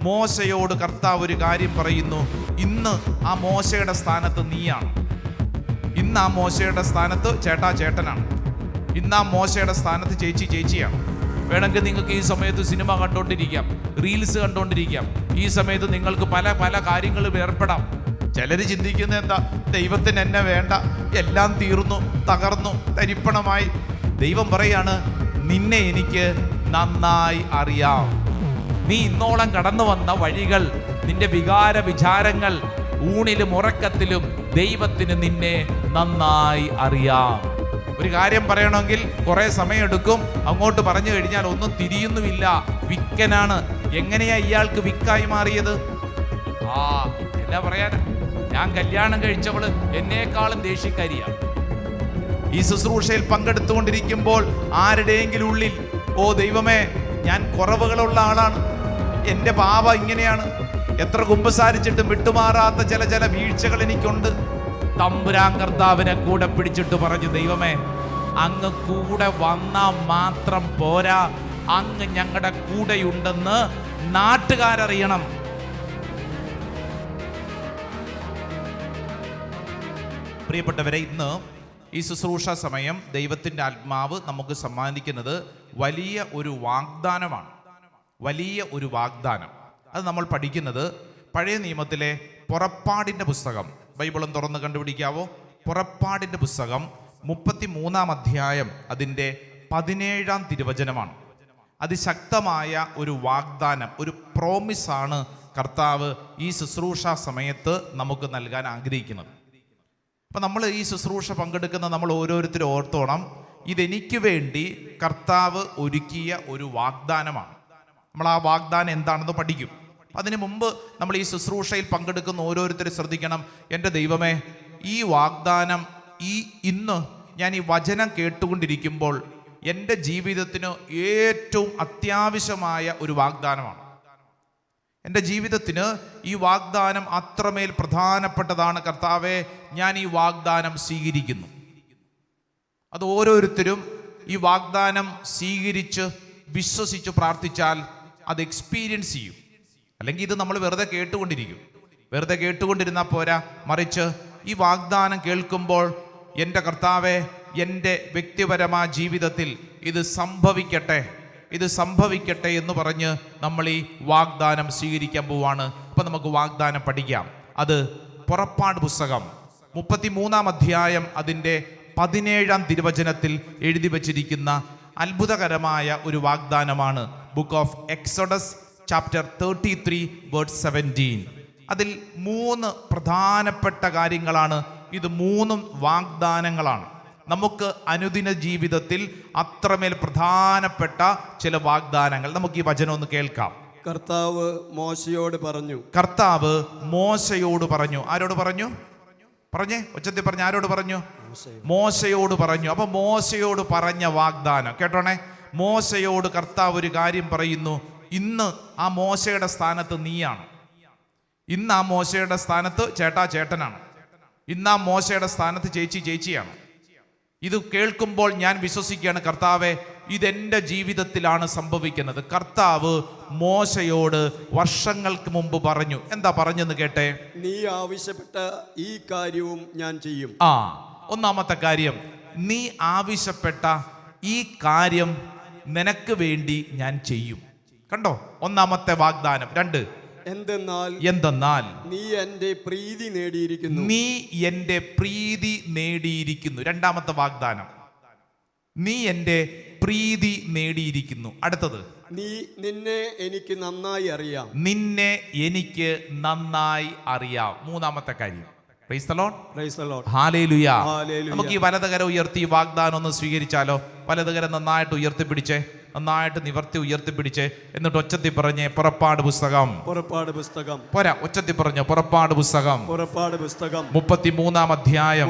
മോശയോട് കർത്താവ് ഒരു കാര്യം പറയുന്നു. ഇന്ന് ആ മോശയുടെ സ്ഥാനത്ത് നീയാണ്. ഇന്ന് ആ മോശയുടെ സ്ഥാനത്ത് ചേട്ടനാണ്. ഇന്ന് ആ മോശയുടെ സ്ഥാനത്ത് ചേച്ചിയാണ്. വേണമെങ്കിൽ നിങ്ങൾക്ക് ഈ സമയത്ത് സിനിമ കണ്ടുകൊണ്ടിരിക്കാം, റീൽസ് കണ്ടുകൊണ്ടിരിക്കാം. ഈ സമയത്ത് നിങ്ങൾക്ക് പല പല കാര്യങ്ങളും ഏർപ്പെടാം. ചിലർ ചിന്തിക്കുന്നത് എന്താ, ദൈവത്തിന് എന്നെ വേണ്ട, എല്ലാം തീർന്നു, തകർന്നു, തരിപ്പണമായി. ദൈവം പറയാണ്, നിന്നെ എനിക്ക് നന്നായി അറിയാം. നീ ഇന്നോളം കടന്നു വന്ന വഴികൾ, നിന്റെ വികാര വിചാരങ്ങൾ, ഊണിലും ഉറക്കത്തിലും ദൈവത്തിന് നിന്നെ നന്നായി അറിയാം. ഒരു കാര്യം പറയണമെങ്കിൽ കുറെ സമയമെടുക്കും. അങ്ങോട്ട് പറഞ്ഞു കഴിഞ്ഞാൽ ഒന്നും തിരിയുന്നുമില്ല. വിക്കനാണ്. എങ്ങനെയാ ഇയാൾക്ക് വിക്കായി മാറിയത്? എന്നാ പറയാനാ, ഞാൻ കല്യാണം കഴിച്ചവള് എന്നേക്കാളും ദേഷ്യക്കാരിയാണ്. ഈ ശുശ്രൂഷയിൽ പങ്കെടുത്തുകൊണ്ടിരിക്കുമ്പോൾ ആരുടെയെങ്കിലും ഉള്ളിൽ, ഓ ദൈവമേ, ഞാൻ കുറവുകളുള്ള ആളാണ്, എൻ്റെ പാപ ഇങ്ങനെയാണ്, എത്ര കുമ്പസാരിച്ചിട്ടും വിട്ടുമാറാത്ത ചില വീഴ്ചകൾ എനിക്കുണ്ട്. തമ്പുരാൻ കർത്താവിനെ കൂടെ പിടിച്ചിട്ട് പറഞ്ഞു, ദൈവമേ, അങ്ങ് കൂടെ വന്നാൽ മാത്രം പോരാ, അങ്ങ് ഞങ്ങളുടെ കൂടെയുണ്ടെന്ന് നാട്ടുകാരറിയണം. പ്രിയപ്പെട്ടവരെ, ഇന്ന് ഈ ശുശ്രൂഷ സമയം ദൈവത്തിൻ്റെ ആത്മാവ് നമുക്ക് സമ്മാനിക്കുന്നത് വലിയ ഒരു വാഗ്ദാനമാണ്. വലിയ ഒരു വാഗ്ദാനം. അത് നമ്മൾ പഠിക്കുന്നത് പഴയ നിയമത്തിലെ പുറപ്പാടിൻ്റെ പുസ്തകം. ബൈബിളും തുറന്ന് കണ്ടുപിടിക്കാവോ? പുറപ്പാടിൻ്റെ പുസ്തകം 33-ാം അധ്യായം, അതിൻ്റെ 17-ാം തിരുവചനമാണ്. അതിശക്തമായ ഒരു വാഗ്ദാനം, ഒരു പ്രോമിസാണ് കർത്താവ് ഈ ശുശ്രൂഷ സമയത്ത് നമുക്ക് നൽകാൻ ആഗ്രഹിക്കുന്നത്. അപ്പം നമ്മൾ ഈ ശുശ്രൂഷ പങ്കെടുക്കുന്ന നമ്മൾ ഓരോരുത്തരും ഓർത്തോണം, ഇതെനിക്ക് വേണ്ടി കർത്താവ് ഒരുക്കിയ ഒരു വാഗ്ദാനമാണ്. നമ്മൾ ആ വാഗ്ദാനം എന്താണെന്ന് പഠിക്കും. അതിനു മുമ്പ് നമ്മൾ ഈ ശുശ്രൂഷയിൽ പങ്കെടുക്കുന്ന ഓരോരുത്തരും ശ്രദ്ധിക്കണം, എൻ്റെ ദൈവമേ, ഈ വാഗ്ദാനം ഇന്ന് ഞാൻ ഈ വചനം കേട്ടുകൊണ്ടിരിക്കുമ്പോൾ എൻ്റെ ജീവിതത്തിന് ഏറ്റവും അത്യാവശ്യമായ ഒരു വാഗ്ദാനമാണ്. എൻ്റെ ജീവിതത്തിന് ഈ വാഗ്ദാനം അത്രമേൽ പ്രധാനപ്പെട്ടതാണ്. കർത്താവേ, ഞാൻ ഈ വാഗ്ദാനം സ്വീകരിക്കുന്നു. അത് ഓരോരുത്തരും ഈ വാഗ്ദാനം സ്വീകരിച്ച് വിശ്വസിച്ച് പ്രാർത്ഥിച്ചാൽ അത് എക്സ്പീരിയൻസ് ചെയ്യും. അല്ലെങ്കിൽ ഇത് നമ്മൾ വെറുതെ കേട്ടുകൊണ്ടിരിക്കും. വെറുതെ കേട്ടുകൊണ്ടിരുന്നാൽ പോരാ, മറിച്ച് ഈ വാഗ്ദാനം കേൾക്കുമ്പോൾ, എൻ്റെ കർത്താവേ, എൻ്റെ വ്യക്തിപരമായ ജീവിതത്തിൽ ഇത് സംഭവിക്കട്ടെ എന്ന് പറഞ്ഞ് നമ്മൾ ഈ വാഗ്ദാനം സ്വീകരിക്കാൻ പോവാണ്. അപ്പം നമുക്ക് വാഗ്ദാനം പഠിക്കാം. അത് പുറപ്പാട് പുസ്തകം 33-ാം അധ്യായം, അതിൻ്റെ 17-ാം തിരുവചനത്തിൽ എഴുതി വച്ചിരിക്കുന്ന അത്ഭുതകരമായ ഒരു വാഗ്ദാനമാണ്. Book of Exodus chapter 33 verse 17. അതിൽ 3 പ്രധാനപ്പെട്ട കാര്യങ്ങളാണ്. ഇത് 3 വാഗ്ദാനങ്ങളാണ്. നമുക്ക് അനുദിന ജീവിതത്തിൽ അത്രമേൽ പ്രധാനപ്പെട്ട ചില വാഗ്ദാനങ്ങൾ. നമുക്ക് ഈ വചനം ഒന്ന് കേൾക്കാം. കർത്താവ് മോശയോട് പറഞ്ഞു. ആരോട് പറഞ്ഞു? പറഞ്ഞേ, ഉച്ചത്തിൽ പറഞ്ഞു. ആരോട് പറഞ്ഞു? മോശയോട് പറഞ്ഞു. അപ്പൊ മോശയോട് പറഞ്ഞ വാഗ്ദാനം കേട്ടോണേ. മോശയോട് കർത്താവ് ഒരു കാര്യം പറയുന്നു. ഇന്ന് ആ മോശയുടെ സ്ഥാനത്ത് നീയാണ്. ഇന്ന് ആ മോശയുടെ സ്ഥാനത്ത് ചേട്ടനാണ്. ഇന്ന് ആ മോശയുടെ സ്ഥാനത്ത് ചേച്ചിയാണ്. ഇത് കേൾക്കുമ്പോൾ ഞാൻ വിശ്വസിക്കുകയാണ്, കർത്താവെ, ഇതെൻ്റെ ജീവിതത്തിലാണ് സംഭവിക്കുന്നത്. കർത്താവ് മോശയോട് വർഷങ്ങൾക്ക് മുമ്പ് പറഞ്ഞു. എന്താ പറഞ്ഞെന്ന് കേട്ടെ. നീ ആവശ്യപ്പെട്ട ഈ കാര്യവും ഞാൻ ചെയ്യും. ഒന്നാമത്തെ കാര്യം, നീ ആവശ്യപ്പെട്ട ഈ കാര്യം നിനക്ക് വേണ്ടി ഞാൻ ചെയ്യും. കണ്ടോ, ഒന്നാമത്തെ വാഗ്ദാനം. 2, എന്തെന്നാൽ നീ എൻ്റെ പ്രീതി നേടിയിരിക്കുന്നു. രണ്ടാമത്തെ വാഗ്ദാനം, നീ എൻ്റെ പ്രീതി നേടിയിരിക്കുന്നു. അടുത്തത്, നിന്നെ എനിക്ക് നന്നായി അറിയാം. മൂന്നാമത്തെ കാര്യം, പ്രൈസ് ദി ലോർഡ്. ഹല്ലേലൂയ. നമുക്ക് ഈ വലതുകരം ഉയർത്തി വാഗ്ദാനം ഒന്ന് സ്വീകരിച്ചാലോ? വലതുകരം നന്നായിട്ട് ഉയർത്തിപ്പിടിച്ചേ, നന്നായിട്ട് നിവർത്തി ഉയർത്തിപ്പിടിച്ച്, എന്നിട്ട് ഒച്ചത്തിൽ പറഞ്ഞേ, പുറപ്പാട് പുസ്തകം പോരാ, ഒച്ചത്തിൽ പറഞ്ഞ പുറപ്പാട് പുസ്തകം 33-ാം അധ്യായം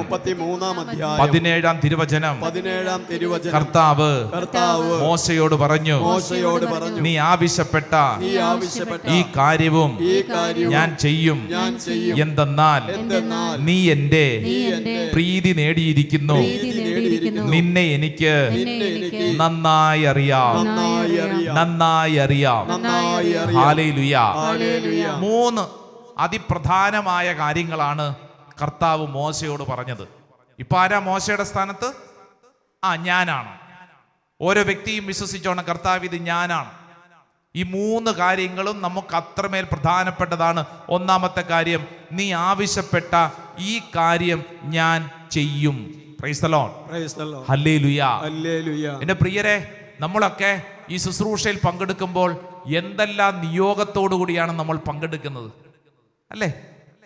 17-ാം തിരുവചനം. കർത്താവ് മോശയോട് പറഞ്ഞു, നീ ആവശ്യപ്പെട്ട ഈ കാര്യവും ഞാൻ ചെയ്യും. എന്തെന്നാൽ നീ എൻ്റെ പ്രീതി നേടിയിരിക്കുന്നു. നിന്നെ എനിക്ക് നന്നായി അറിയാം. നന്നായി അറിയാം. ഹല്ലേലൂയ. ഹല്ലേലൂയ. 3 അതിപ്രധാനമായ കാര്യങ്ങളാണ് കർത്താവ് മോശയോട് പറഞ്ഞത്. ഇപ്പൊ ആരാ മോശയുടെ സ്ഥാനത്ത്? ഞാനാണ്. ഓരോ വ്യക്തിയും വിശ്വസിച്ചോണം, കർത്താവ് ഇത് ഞാനാണ്. ഈ 3 കാര്യങ്ങളും നമുക്ക് അത്രമേൽ പ്രധാനപ്പെട്ടതാണ്. ഒന്നാമത്തെ കാര്യം, നീ ആവശ്യപ്പെട്ട ഈ കാര്യം ഞാൻ ചെയ്യും. Praise the lord. Praise the lord. Hallelujah. Hallelujah. എൻ്റെ പ്രിയരെ, നമ്മളൊക്കെ ഈ ശുശ്രൂഷയിൽ പങ്കെടുക്കുമ്പോൾ എന്തെല്ലാം നിയോഗത്തോടു കൂടിയാണ് നമ്മൾ പങ്കെടുക്കുന്നത്, അല്ലേ?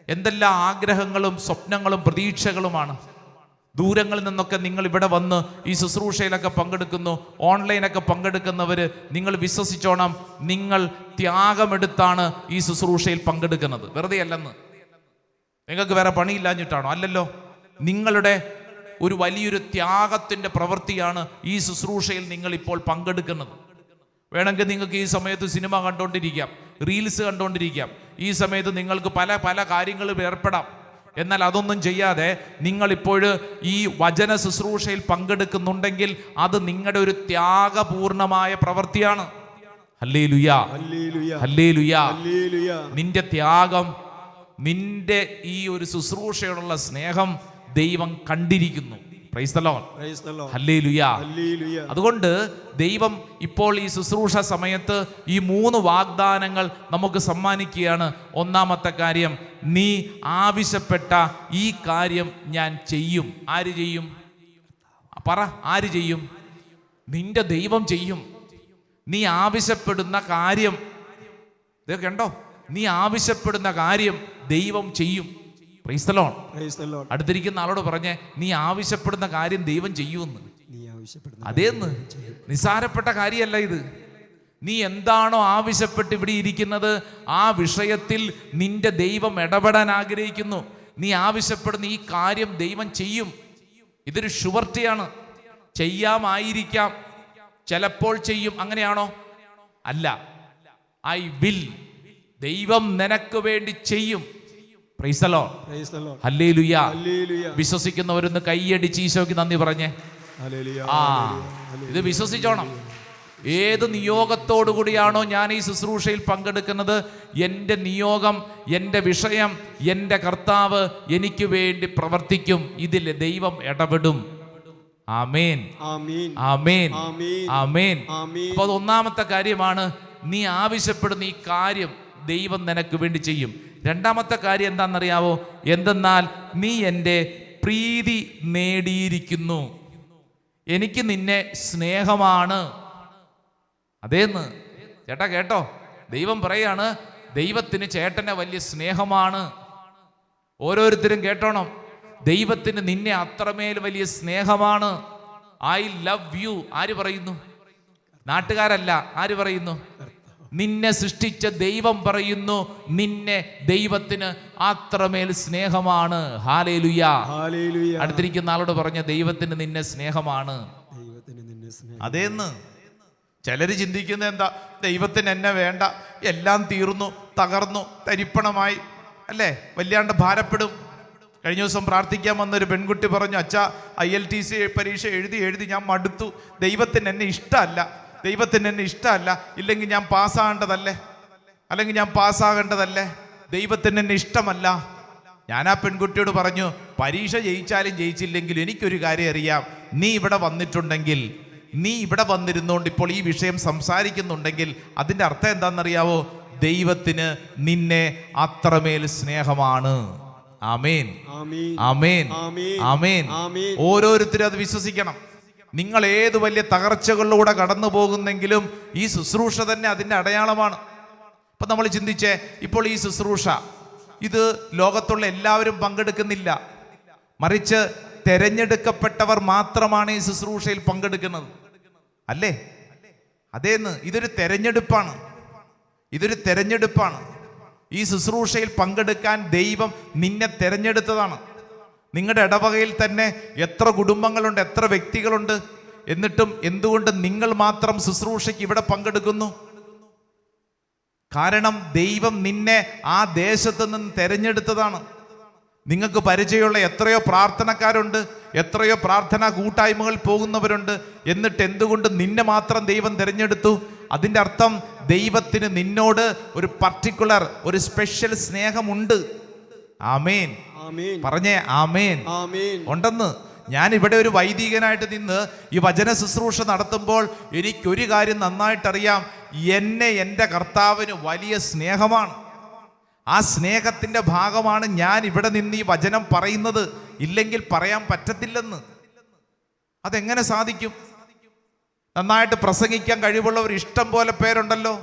എന്തെല്ലാം ആഗ്രഹങ്ങളും സ്വപ്നങ്ങളും പ്രതീക്ഷകളുമാണ്. ദൂരങ്ങളിൽ നിന്നൊക്കെ നിങ്ങൾ ഇവിടെ വന്ന് ഈ ശുശ്രൂഷയിലൊക്കെ പങ്കെടുക്കുന്നു, ഓൺലൈനൊക്കെ പങ്കെടുക്കുന്നവർ, നിങ്ങൾ വിശ്വസിച്ചോണം, നിങ്ങൾ ത്യാഗമെടുത്താണ് ഈ ശുശ്രൂഷയിൽ പങ്കെടുക്കുന്നത്. വെറുതെ അല്ലെന്ന്. നിങ്ങൾക്ക് വേറെ പണിയില്ലാഞ്ഞിട്ടാണോ? അല്ലല്ലോ. നിങ്ങളുടെ ഒരു വലിയൊരു ത്യാഗത്തിൻ്റെ പ്രവൃത്തിയാണ് ഈ ശുശ്രൂഷയിൽ നിങ്ങൾ ഇപ്പോൾ പങ്കെടുക്കുന്നത്. വേണമെങ്കിൽ നിങ്ങൾക്ക് ഈ സമയത്ത് സിനിമ കണ്ടുകൊണ്ടിരിക്കാം, റീൽസ് കണ്ടുകൊണ്ടിരിക്കാം, ഈ സമയത്ത് നിങ്ങൾക്ക് പല പല കാര്യങ്ങളിൽ ഏർപ്പെടാം. എന്നാൽ അതൊന്നും ചെയ്യാതെ നിങ്ങളിപ്പോൾ ഈ വചന ശുശ്രൂഷയിൽ പങ്കെടുക്കുന്നുണ്ടെങ്കിൽ അത് നിങ്ങളുടെ ഒരു ത്യാഗപൂർണമായ പ്രവൃത്തിയാണ്. ഹല്ലേലൂയ. ഹല്ലേലൂയ. ഹല്ലേലൂയ. ഹല്ലേലൂയ. നിന്റെ ത്യാഗം, നിന്റെ ഈ ഒരു ശുശ്രൂഷയോടുള്ള സ്നേഹം ദൈവം കണ്ടിരിക്കുന്നു. Price the lord. Praise the lord. Hallelujah. Hallelujah. അതുകൊണ്ട് ദൈവം ഇപ്പോൾ ഈ ശുശ്രൂഷ സമയത്ത് ഈ 3 വാഗ്ദാനങ്ങൾ നമുക്ക് സമ്മാനിക്കുകയാണ്. ഒന്നാമത്തെ കാര്യം, നീ ആവശ്യപ്പെട്ട ഈ കാര്യം ഞാൻ ചെയ്യും. ആര് ചെയ്യും? പറ, ആര് ചെയ്യും? നിന്റെ ദൈവം ചെയ്യും. നീ ആവശ്യപ്പെടുന്ന കാര്യം, ഇത് കണ്ടോ, നീ ആവശ്യപ്പെടുന്ന കാര്യം ദൈവം ചെയ്യും. Praise the lord. Praise the Lord. അടുത്തിരിക്കുന്ന ആളോട് പറഞ്ഞേ, നീ ആവശ്യപ്പെടുന്ന കാര്യം ദൈവം ചെയ്യുമെന്ന്. നീ ആവശ്യപ്പെടുന്ന അതേന്ന്, നിസ്സാരപ്പെട്ട കാര്യമല്ല ഇത്. നീ എന്താണോ ആവശ്യപ്പെട്ട് ഇവിടെ ഇരിക്കുന്നത്, ആ വിഷയത്തിൽ നിന്റെ ദൈവം ഇടപെടാൻ ആഗ്രഹിക്കുന്നു. നീ ആവശ്യപ്പെടുന്ന ഈ കാര്യം ദൈവം ചെയ്യും. ഇതൊരു ഷുവർട്ടിയാണ്. ചെയ്യാമായിരിക്കാം, ചിലപ്പോൾ ചെയ്യും. അങ്ങനെയാണോ? അല്ല. I will. ദൈവം നിനക്ക് വേണ്ടി ചെയ്യും. Praise the lord. Praise the lord. Hallelujah. Hallelujah. വിശ്വസിക്കുന്നവരൊന്ന് കൈയടിച്ച് ഈശോയ്ക്ക് നന്ദി പറഞ്ഞേ. ഹല്ലേലൂയ. ഇത് വിശ്വസിച്ചോണം. ഏത് നിയോഗത്തോടു കൂടിയാണോ ഞാൻ ഈ ശുശ്രൂഷയിൽ പങ്കെടുക്കുന്നത്, എൻ്റെ നിയോഗം, എൻ്റെ വിഷയം, എൻ്റെ കർത്താവ് എനിക്ക് വേണ്ടി പ്രവർത്തിക്കും. ഇതിൽ ദൈവം ഇടപെടും. ആമേൻ. ആമീൻ. ആമേൻ. ആമീൻ. ആമേൻ. ആമീൻ. അപ്പോൾ അത് ഒന്നാമത്തെ കാര്യമാണ്, നീ ആവശ്യപ്പെടുന്ന ഈ കാര്യം ദൈവം നിനക്ക് വേണ്ടി ചെയ്യും. രണ്ടാമത്തെ കാര്യം എന്താണെന്നറിയാവോ? എന്തെന്നാൽ നീ എൻ്റെ പ്രീതി നേടിയിരിക്കുന്നു. എനിക്ക് നിന്നെ സ്നേഹമാണ്. അതേന്ന് ചേട്ടാ, കേട്ടോ, ദൈവം പറയാണ്, ദൈവത്തിന് ചേട്ടനെ വലിയ സ്നേഹമാണ്. ഓരോരുത്തരും കേട്ടോണം, ദൈവത്തിന് നിന്നെ അത്രമേൽ വലിയ സ്നേഹമാണ്. I love you. ആര് പറയുന്നു? നാട്ടുകാരല്ല. ആര് പറയുന്നു? നിന്നെ സൃഷ്ടിച്ച ദൈവം പറയുന്നു, നിന്നെ ദൈവത്തിന് അത്രമേൽ സ്നേഹമാണ്. ഹല്ലേലൂയ. ഹല്ലേലൂയ. അടുത്തിരിക്കുന്ന ആളോട് പറഞ്ഞ, ദൈവത്തിന് നിന്നെ സ്നേഹമാണ്. ദൈവത്തിന് നിന്നെ സ്നേഹം. അതേന്ന്. ചിലര് ചിന്തിക്കുന്നത് എന്താ, ദൈവത്തിന് എന്നെ വേണ്ട, എല്ലാം തീർന്നു, തകർന്നു, തരിപ്പണമായി, അല്ലേ, വല്ലാണ്ട് ഭാരപ്പെടും. കഴിഞ്ഞ ദിവസം പ്രാർത്ഥിക്കാൻ വന്നൊരു പെൺകുട്ടി പറഞ്ഞു, അച്ഛാ, ILTC പരീക്ഷ എഴുതി ഞാൻ മടുത്തു, ദൈവത്തിന് എന്നെ ഇഷ്ടമല്ല, ദൈവത്തിന് എന്നെ ഇഷ്ടമല്ല, ഇല്ലെങ്കിൽ ഞാൻ പാസ്സാകേണ്ടതല്ലേ, അല്ലെങ്കിൽ ഞാൻ പാസ്സാകേണ്ടതല്ലേ, ദൈവത്തിന് എന്നെ ഇഷ്ടമല്ല. ഞാൻ ആ പെൺകുട്ടിയോട് പറഞ്ഞു, പരീക്ഷ ജയിച്ചാലും ജയിച്ചില്ലെങ്കിലും എനിക്കൊരു കാര്യം അറിയാം, നീ ഇവിടെ വന്നിട്ടുണ്ടെങ്കിൽ, നീ ഇവിടെ വന്നിരുന്നുകൊണ്ട് ഇപ്പോൾ ഈ വിഷയം സംസാരിക്കുന്നുണ്ടെങ്കിൽ അതിൻ്റെ അർത്ഥം എന്താണെന്നറിയാവോ? ദൈവത്തിന് നിന്നെ അത്രമേൽ സ്നേഹമാണ്. ആമേൻ. ആമേൻ. ആമേൻ. ഓരോരുത്തരും അത് വിശ്വസിക്കണം. നിങ്ങൾ ഏത് വലിയ തകർച്ചകളിലൂടെ കടന്നു പോകുന്നെങ്കിലും ഈ ശുശ്രൂഷ തന്നെ അതിൻ്റെ അടയാളമാണ്. ഇപ്പൊ നമ്മൾ ചിന്തിച്ചേ, ഇപ്പോൾ ഈ ശുശ്രൂഷ ഇത് ലോകത്തുള്ള എല്ലാവരും പങ്കെടുക്കുന്നില്ല, മറിച്ച് തെരഞ്ഞെടുക്കപ്പെട്ടവർ മാത്രമാണ് ഈ ശുശ്രൂഷയിൽ പങ്കെടുക്കുന്നത്, അല്ലേ? അതേന്ന്. ഇതൊരു തെരഞ്ഞെടുപ്പാണ്. ഇതൊരു തെരഞ്ഞെടുപ്പാണ്. ഈ ശുശ്രൂഷയിൽ പങ്കെടുക്കാൻ ദൈവം നിന്നെ തെരഞ്ഞെടുത്തതാണ്. നിങ്ങളുടെ ഇടവകയിൽ തന്നെ എത്ര കുടുംബങ്ങളുണ്ട്, എത്ര വ്യക്തികളുണ്ട്, എന്നിട്ടും എന്തുകൊണ്ട് നിങ്ങൾ മാത്രം ശുശ്രൂഷയ്ക്ക് ഇവിടെ പങ്കെടുക്കുന്നു? കാരണം ദൈവം നിന്നെ ആ ദേശത്ത് നിന്ന് തെരഞ്ഞെടുത്തതാണ്. നിങ്ങൾക്ക് പരിചയമുള്ള എത്രയോ പ്രാർത്ഥനക്കാരുണ്ട്, എത്രയോ പ്രാർത്ഥനാ കൂട്ടായ്മകൾ പോകുന്നവരുണ്ട്, എന്നിട്ട് എന്തുകൊണ്ട് നിന്നെ മാത്രം ദൈവം തിരഞ്ഞെടുത്തു? അതിൻ്റെ അർത്ഥം ദൈവത്തിന് നിന്നോട് ഒരു പർട്ടിക്കുലർ ഒരു സ്പെഷ്യൽ സ്നേഹമുണ്ട്. ആമേൻ. ആമേൻ. പറഞ്ഞേ ആമേൻ. ആമേൻ. ഉണ്ടെന്ന്. ഞാൻ ഇവിടെ ഒരു വൈദികനായിട്ട് നിന്ന് ഈ വചന ശുശ്രൂഷ നടത്തുമ്പോൾ എനിക്കൊരു കാര്യം നന്നായിട്ടറിയാം, എന്നെ എൻ്റെ കർത്താവിന് വലിയ സ്നേഹമാണ്. ആ സ്നേഹത്തിൻ്റെ ഭാഗമാണ് ഞാൻ ഇവിടെ നിന്ന് ഈ വചനം പറയുന്നത്. ഇല്ലെങ്കിൽ പറയാൻ പറ്റത്തില്ലെന്ന്. അതെങ്ങനെ സാധിക്കും? നന്നായിട്ട് പ്രസംഗിക്കാൻ കഴിവുള്ളവർ ഇഷ്ടം പോലെ പേരുണ്ടല്ലോ.